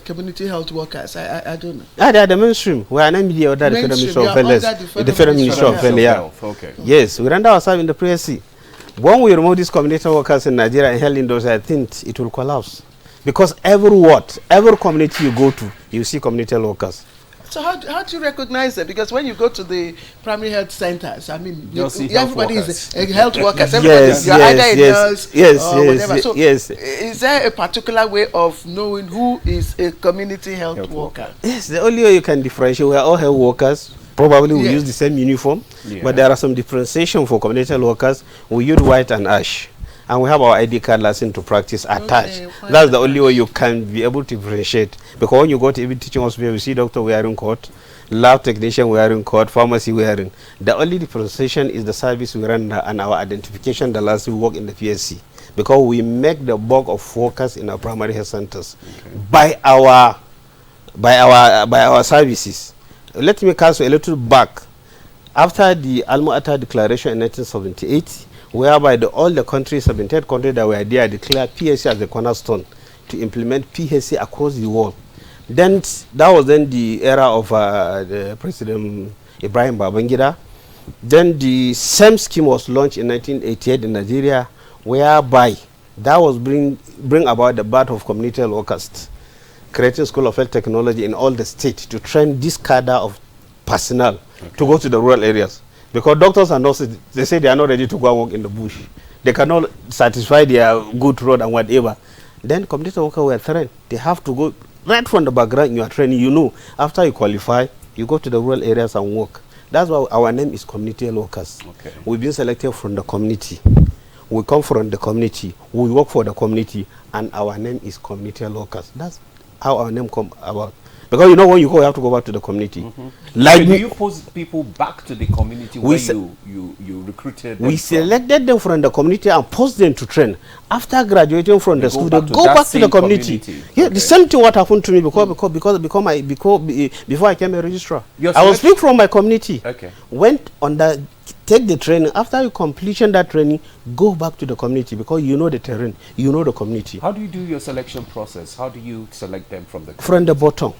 community health workers? I don't know. They are the mainstream. We are not the other Federal Ministry of Health. The Federal Ministry of Health. Okay. Yes, we render ourselves in the PSC. When we remove these community workers in Nigeria and health industry, I think it will collapse. Because every ward, every community you go to, you see community workers. So how do you recognize them? Because when you go to the primary health centers, I mean, everybody is a health worker. Yes, you're either a nurse or whatever. Yes, so yes. Is there a particular way of knowing who is a community health worker? Yes, the only way you can differentiate, we are all health workers. Probably we use the same uniform, but there are some differentiation for community health workers. We use white and ash. And we have our ID card license to practice attached. That's the only way you can be able to differentiate. Because when you go to every teaching hospital, you see doctor wearing coat, lab technician wearing coat, pharmacy wearing. The only differentiation is the service we render and our identification the last we work in the PSC. Because we make the bulk of workers in our primary health centers by our services. Let me cast a little back. After the Alma-Ata Declaration in 1978, whereby all the countries, 78 countries that were there, declared PSC as the cornerstone to implement PSC across the world. Then that was then the era of the President Ibrahim Babangida. Then the same scheme was launched in 1988 in Nigeria, whereby that was bring about the birth of community health workers, creating School of Health Technology in all the states to train this cadre of personnel to go to the rural areas. Because doctors and nurses, they say they are not ready to go and work in the bush. They cannot satisfy their good road and whatever. Then community workers were trained. They have to go right from the background in your training. You know, after you qualify, you go to the rural areas and work. That's why our name is community health workers. Okay. We've been selected from the community. We come from the community. We work for the community, and our name is community health workers. That's how our name come about. Because you know when you go, you have to go back to the community. Like, do you post people back to the community where you recruited them? We selected them from the community and post them to train. After graduating from the school, they go back to the community. Yeah, the same thing what happened to me before I became a registrar. I was picked from my community. Went on the take the training. After you completion that training, go back to the community because you know the terrain, you know the community. How do you do your selection process? How do you select them from the community? From the bottom,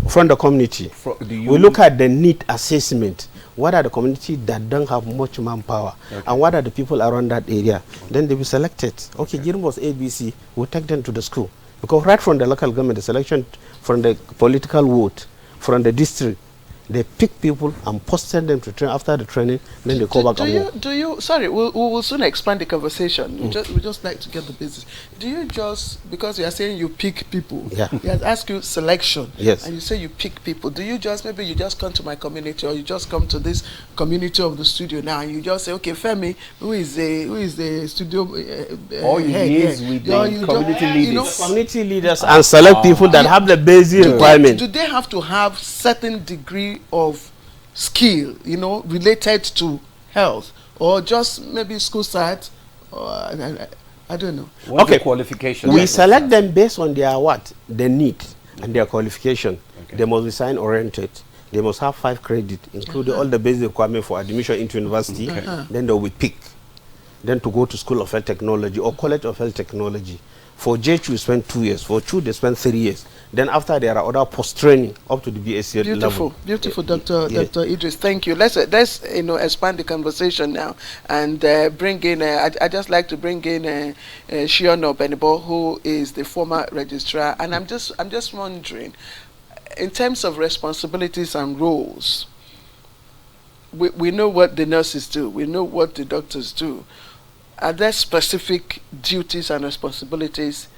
from the community. We look at the need assessment. What are the community that don't have much manpower, and what are the people around that area? Then they will select it. Okay, Girim was ABC. We take them to the school because right from the local government, the selection from the political vote, from the district. They pick people and posted them to train. After the training, then they go back and work. Sorry, we will soon expand the conversation. We just like to get the business. Do you just, because you are saying you pick people, he has asked you selection, and you say you pick people. Do you just, maybe you just come to my community, or you just come to this community of the studio now, and you just say, okay, Femi, who is the studio or you liaise with the community leaders. Community leaders and select people that have the basic requirement. Do they have to have certain degree of skill, related to health, or just maybe school side, or I don't know. What's the qualification? We select them based on their the need and their qualification. They must be science oriented. They must have 5 credits, including all the basic requirements for admission into university. Then they will be picked. Then to go to School of Health Technology or College of Health Technology. For JHU, we spend 2 years. For CHU, they spend 3 years. Then after, there are other post-training up to the BSc level. Beautiful, Dr. Idris. Thank you. Let's expand the conversation now and bring in. I just like to bring in Shiono Benibo, who is the former registrar. And I'm just wondering, in terms of responsibilities and roles, we know what the nurses do. We know what the doctors do. Are there specific duties and responsibilities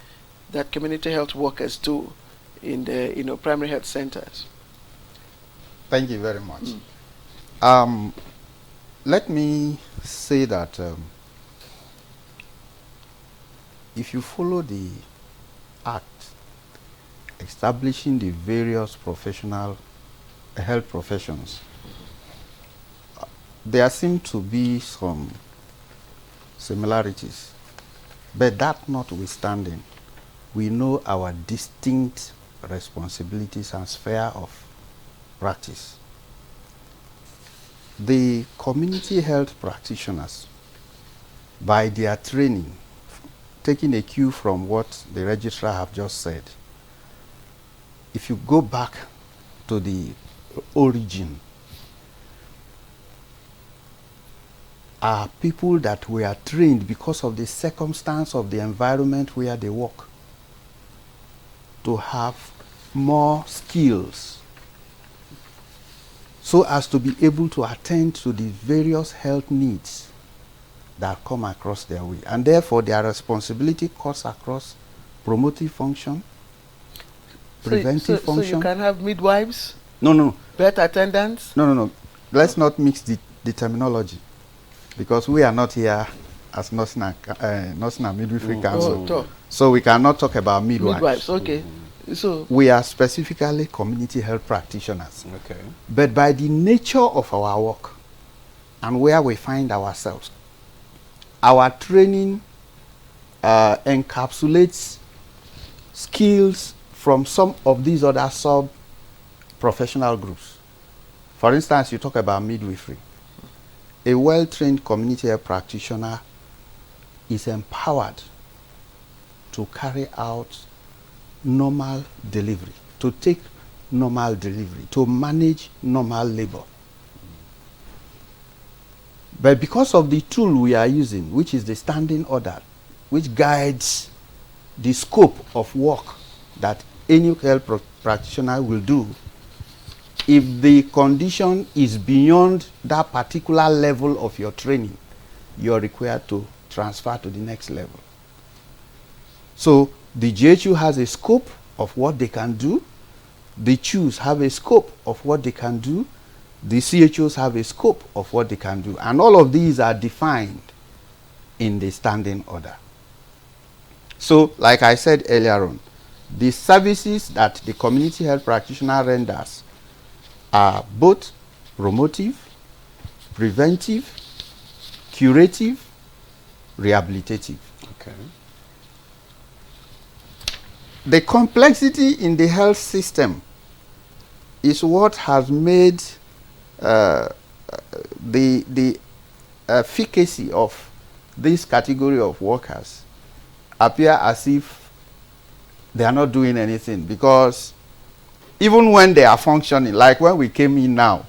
that community health workers do in the primary health centers? Thank you very much. Let me say that if you follow the Act establishing the various professional health professions, there seem to be some similarities, but that notwithstanding, we know our distinct responsibilities and sphere of practice. The community health practitioners, by their training, taking a cue from what the registrar have just said, if you go back to the origin, are people that were trained because of the circumstance of the environment where they work to have more skills so as to be able to attend to the various health needs that come across their way. And therefore, their responsibility cuts across promotive function, preventive function. So you can have midwives? No. Birth attendants? No. Let's not mix the terminology, because we are not here as Nursing and Midwifery Council. So we cannot talk about midwives. Midwives, okay. So we are specifically community health practitioners. Okay. But by the nature of our work and where we find ourselves, our training encapsulates skills from some of these other sub-professional groups. For instance, you talk about midwifery. A well-trained community health practitioner is empowered to carry out normal delivery, to take normal delivery, to manage normal labor. But because of the tool we are using, which is the standing order, which guides the scope of work that any health practitioner will do, if the condition is beyond that particular level of your training, you're required to transfer to the next level. So the GHU has a scope of what they can do. The CHUs have a scope of what they can do. The CHOs have a scope of what they can do. And all of these are defined in the standing order. So, like I said earlier on, the services that the community health practitioner renders are both promotive, preventive, curative, rehabilitative. Okay. The complexity in the health system is what has made the efficacy of this category of workers appear as if they are not doing anything, because even when they are functioning, like when we came in now,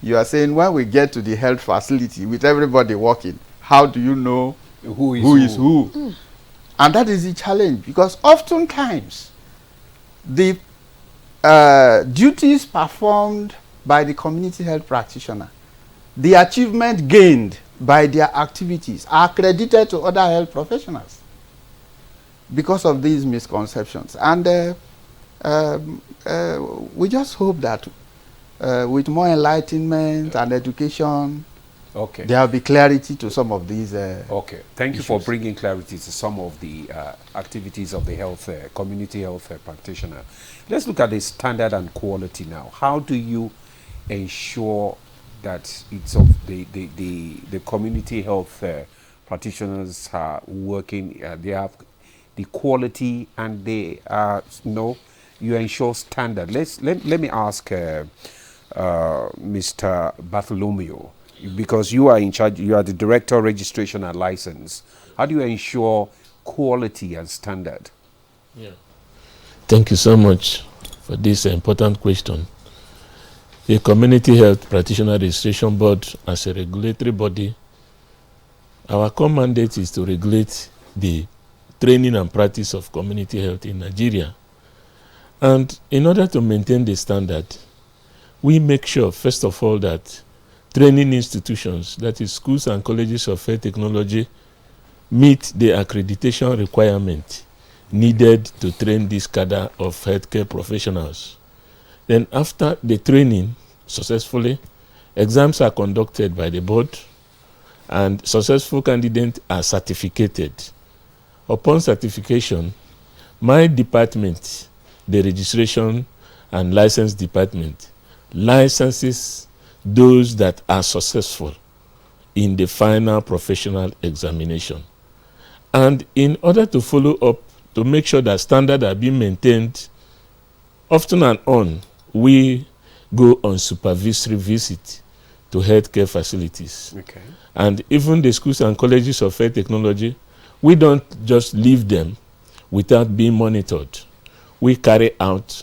you are saying when we get to the health facility with everybody working, how do you know who is who? Mm. And that is the challenge, because oftentimes the duties performed by the community health practitioner, the achievement gained by their activities are credited to other health professionals because of these misconceptions. And we just hope that with more enlightenment and education, there will be clarity to some of these Thank you issues. for bringing clarity to some of the activities of the health community health practitioner. Let's look at the standard and quality now. How do you ensure that it's of the community health practitioners are working, they have the quality, and they are, you ensure standard? Let me ask Mr. Bartholomew, because you are in charge, you are the director of registration and license. How do you ensure quality and standard? Yeah. Thank you so much for this important question. The Community Health Practitioner Registration Board, as a regulatory body, our core mandate is to regulate the training and practice of community health in Nigeria. And in order to maintain the standard, we make sure, first of all, that training institutions, that is schools and colleges of health technology, meet the accreditation requirement needed to train this cadre of healthcare professionals. Then after the training successfully, exams are conducted by the board and successful candidates are certificated. Upon certification, my department, the registration and license department, licenses those that are successful in the final professional examination. And in order to follow up, to make sure that standards are being maintained, often and on, we go on supervisory visit to healthcare facilities. Okay. And even the schools and colleges of health technology, we don't just leave them without being monitored. We carry out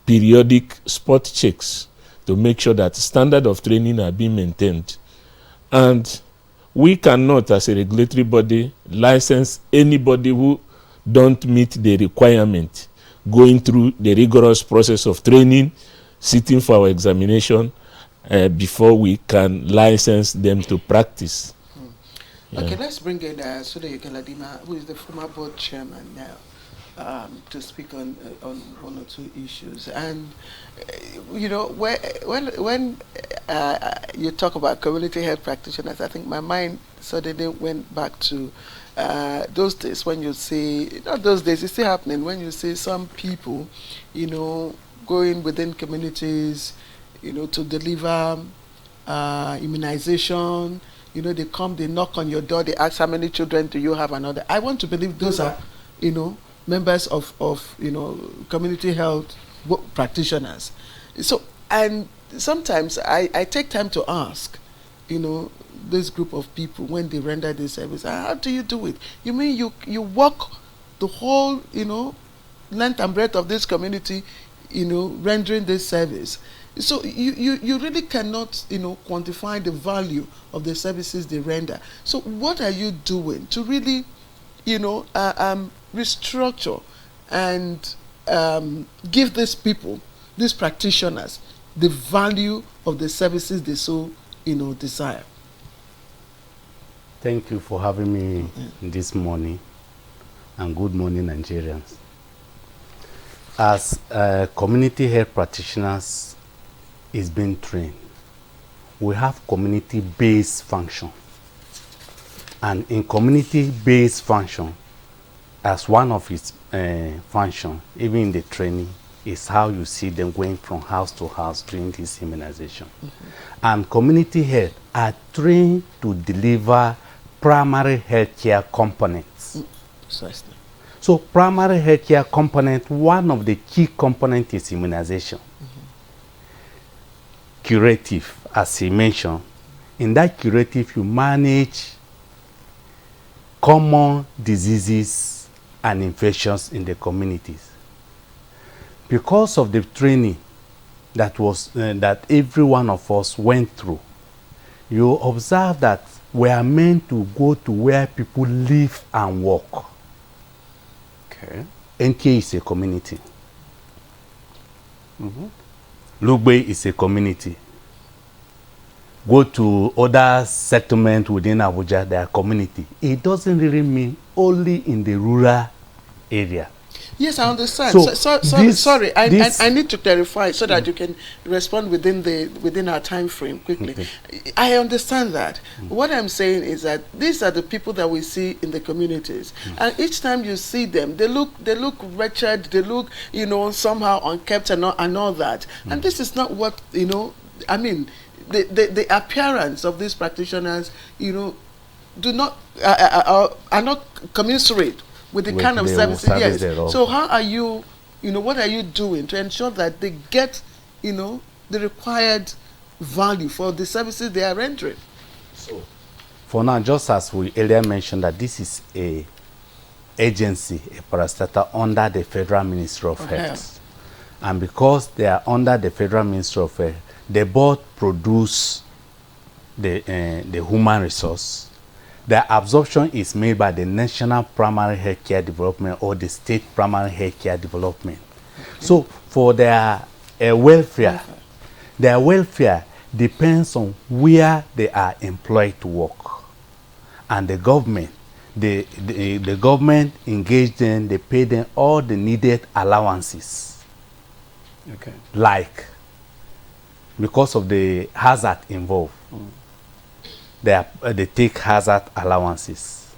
periodic spot checks to make sure that standard of training are being maintained. And we cannot, as a regulatory body, license anybody who don't meet the requirement, going through the rigorous process of training, sitting for our examination, before we can license them to practice. Okay, let's bring in Sule Galadima, who is the former board chairman now, to speak on one or two issues. And you know, when you talk about community health practitioners, I think my mind suddenly went back to those days when you see, not those days, it's still happening, when you see some people, you know, going within communities, you know, to deliver immunization. You know, they come, they knock on your door, they ask how many children do you have and all that. I want to believe those are, you know, members of you know, community health practitioners. So, and sometimes I take time to ask, you know, this group of people when they render this service, how do you do it? You mean you walk the whole, you know, length and breadth of this community, you know, rendering this service? So you really cannot, you know, quantify the value of the services they render. So what are you doing to really, you know, restructure and give these people, these practitioners, the value of the services they so, you know, desire? Thank you for having me this morning, and good morning, Nigerians. As community health practitioners is being trained, we have community-based function. And in community-based function, as one of its function, even in the training, is how you see them going from house to house doing this immunization. And community health are trained to deliver primary health care components. Precisely. So primary health care component, one of the key components is immunization. Curative, as he mentioned. In that curative, you manage common diseases and infections in the communities. Because of the training that was that every one of us went through, you observe that we are meant to go to where people live and work. Okay. NTA is a community. Lugbe is a community. Go to other settlements within Abuja, they are community. It doesn't really mean only in the rural area. Yes, I understand. So Sorry, I need to clarify so that you can respond within our time frame quickly. Okay. I understand that. What I'm saying is that these are the people that we see in the communities, and each time you see them, they look wretched, they look, you know, somehow unkept and all that. And this is not what, you know, I mean, the appearance of these practitioners, you know, are not commensurate with the kind of services. Yes. So how are you, you know, what are you doing to ensure that they get, you know, the required value for the services they are rendering? So, for now, just as we earlier mentioned, that this is a agency, a parastatal under the Federal Ministry of Health. And because they are under the Federal Ministry of Health, the board produce the human resource. The absorption is made by the National Primary Health Care Development or the State Primary Health Care Development. So for their welfare, their welfare depends on where they are employed to work. And the government, the government engage them, they pay them all the needed allowances. Okay. Like, because of the hazard involved. They take hazard allowances.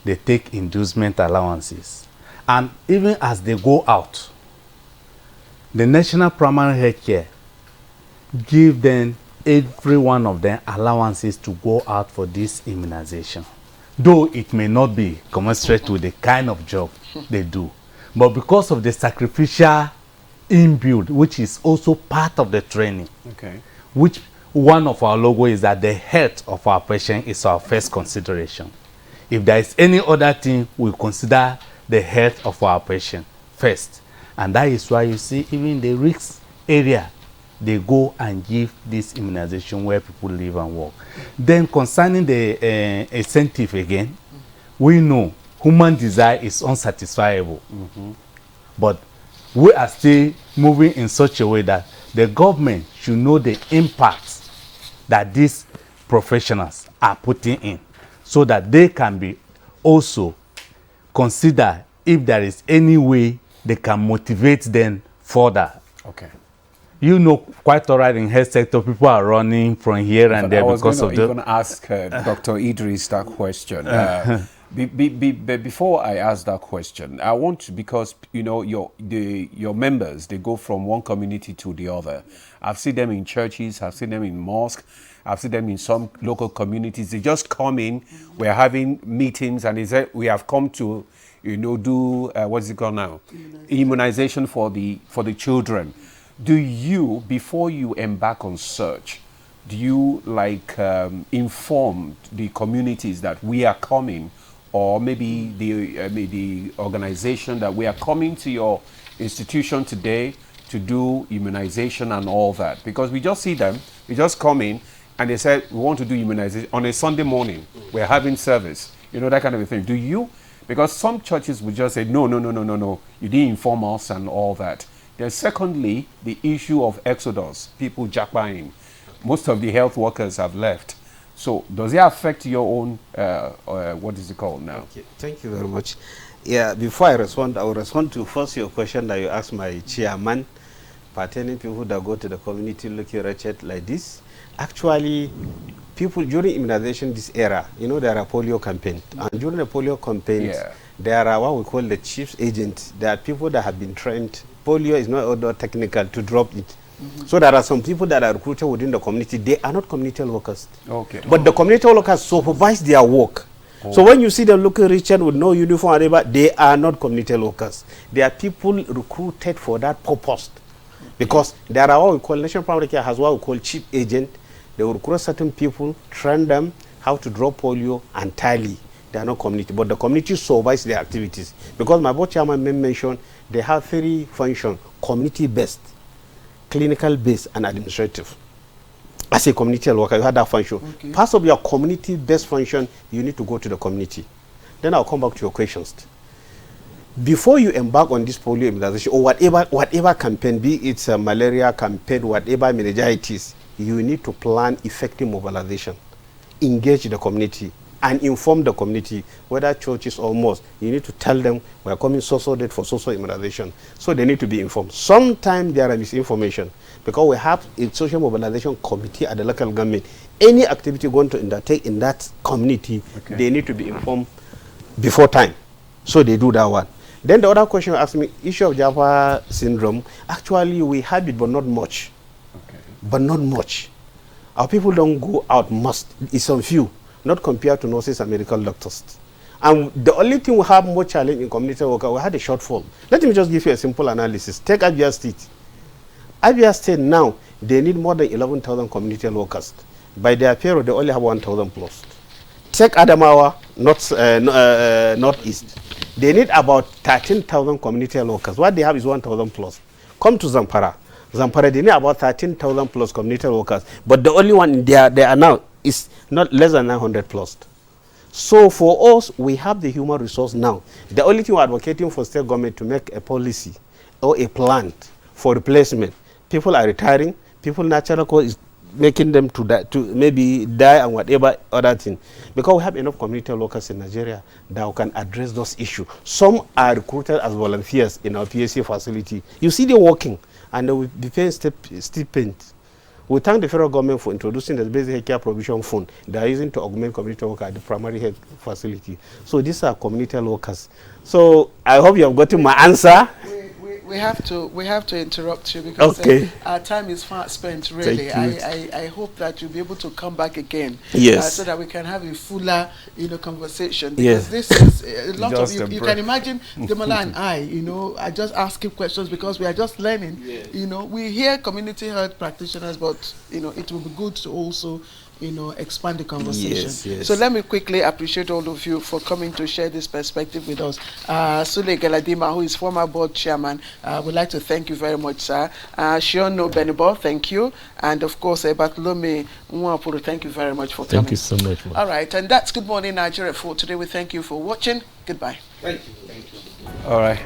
They take inducement allowances. And even as they go out, the National Primary Health Care give them, every one of them, allowances to go out for this immunization. Though it may not be commensurate with the kind of job they do. But because of the sacrificial inbuilt, which is also part of the training, which one of our logo is that the health of our patient is our first consideration. If there is any other thing, we consider the health of our patient first. And that is why you see even the risk area, they go and give this immunization where people live and work. Then concerning the incentive again, we know human desire is unsatisfiable. But we are still moving in such a way that the government should know the impact that these professionals are putting in, so that they can be also consider if there is any way they can motivate them further. Okay. You know, quite all right, in health sector, people are running from here and there because of the... I was going to ask Dr. Idris that question. Before I ask that question, I want to, because you know your members, they go from one community to the other. I've seen them in churches, I've seen them in mosques, I've seen them in some local communities. They just come in, we're having meetings, and they say we have come to, you know, do what's it called now? Immunization for the children. Do you, before you embark on search, do you like inform the communities that we are coming, or maybe the organization that we are coming to your institution today to do immunization and all that? Because we just see them, we just come in and they said we want to do immunization on a Sunday morning. We're having service, you know, that kind of a thing. Do you? Because some churches would just say no, you didn't inform us and all that. Then secondly, the issue of exodus, people jackpying. Most of the health workers have left. So does it affect your own, what is it called now? Okay. Thank you very much. Yeah, before I respond, I will respond to first your question that you asked my chairman, pertaining people that go to the community looking wretched like this. Actually, people during immunization this era, you know, there are polio campaigns. And during the polio campaigns, there are what we call the chief's agents. There are people that have been trained. Polio is not other technical to drop it. So there are some people that are recruited within the community. They are not community workers. Okay. But the community workers supervise their work. So when you see them looking Richard with no uniform, whatever, they are not community workers. They are people recruited for that purpose. Because there are what we call, National Primary Care has what we call chief agent. They will recruit certain people, train them how to drop polio and tally. They are not community, but the community supervises their activities. Because my board chairman mentioned they have 3 functions: community-based, clinical-based, and administrative. As a community worker, you have that function. Okay. Part of your community-based function, you need to go to the community. Then I'll come back to your questions. Before you embark on this polio immunization or whatever campaign, be it a malaria campaign, whatever meningitis, you need to plan effective mobilization, engage the community, and inform the community, whether churches or mosques. You need to tell them we are coming so-so date for so-so immunization. So they need to be informed. Sometimes there are misinformation because we have a social mobilization committee at the local government. Any activity going to undertake in that community, they need to be informed before time. So they do that one. Then the other question you asked me, issue of Java syndrome. Actually, we have it, but not much. But not much. Our people don't go out much. It's on few. Not compared to nurses and medical doctors. And the only thing we have more challenge in community worker, we had a shortfall. Let me just give you a simple analysis. Take Abia State. Abia State now, they need more than 11,000 community workers. By their period, they only have 1,000 plus. Take Adamawa, northeast. They need about 13,000 community workers. What they have is 1,000 plus. Come to Zamfara. Zamfara, they need about 13,000 plus community workers. But the only one they are now is not less than 900 plus. So for us, we have the human resource now. The only thing we're advocating for state government to make a policy or a plan for replacement. People are retiring. People natural cause is making them to die, to maybe die and whatever other thing. Because we have enough community workers in Nigeria that can address those issues. Some are recruited as volunteers in our PSC facility. You see them working and they will be paying stipend. We thank the federal government for introducing the basic health care provision fund they are using to augment community work at the primary health facility. So these are community workers. So I hope you have gotten my answer. We have to interrupt you because our time is far spent. Really, I hope that you'll be able to come back again. Yes. So that we can have a fuller, conversation. Because this is a lot of you. You can imagine Demola and I, are just asking questions because we are just learning. Yes. We hear community health practitioners, but it will be good to also expand the conversation. Yes. So let me quickly appreciate all of you for coming to share this perspective with us. Sule Galadima, who is former board chairman, we'd like to thank you very much, sir. Shiono Benibo, thank you. And of course, Bartolome Nwapuru, thank you very much for coming. Thank you so much. All right, and that's Good Morning Nigeria for today. We thank you for watching. Goodbye. Thank you. All right.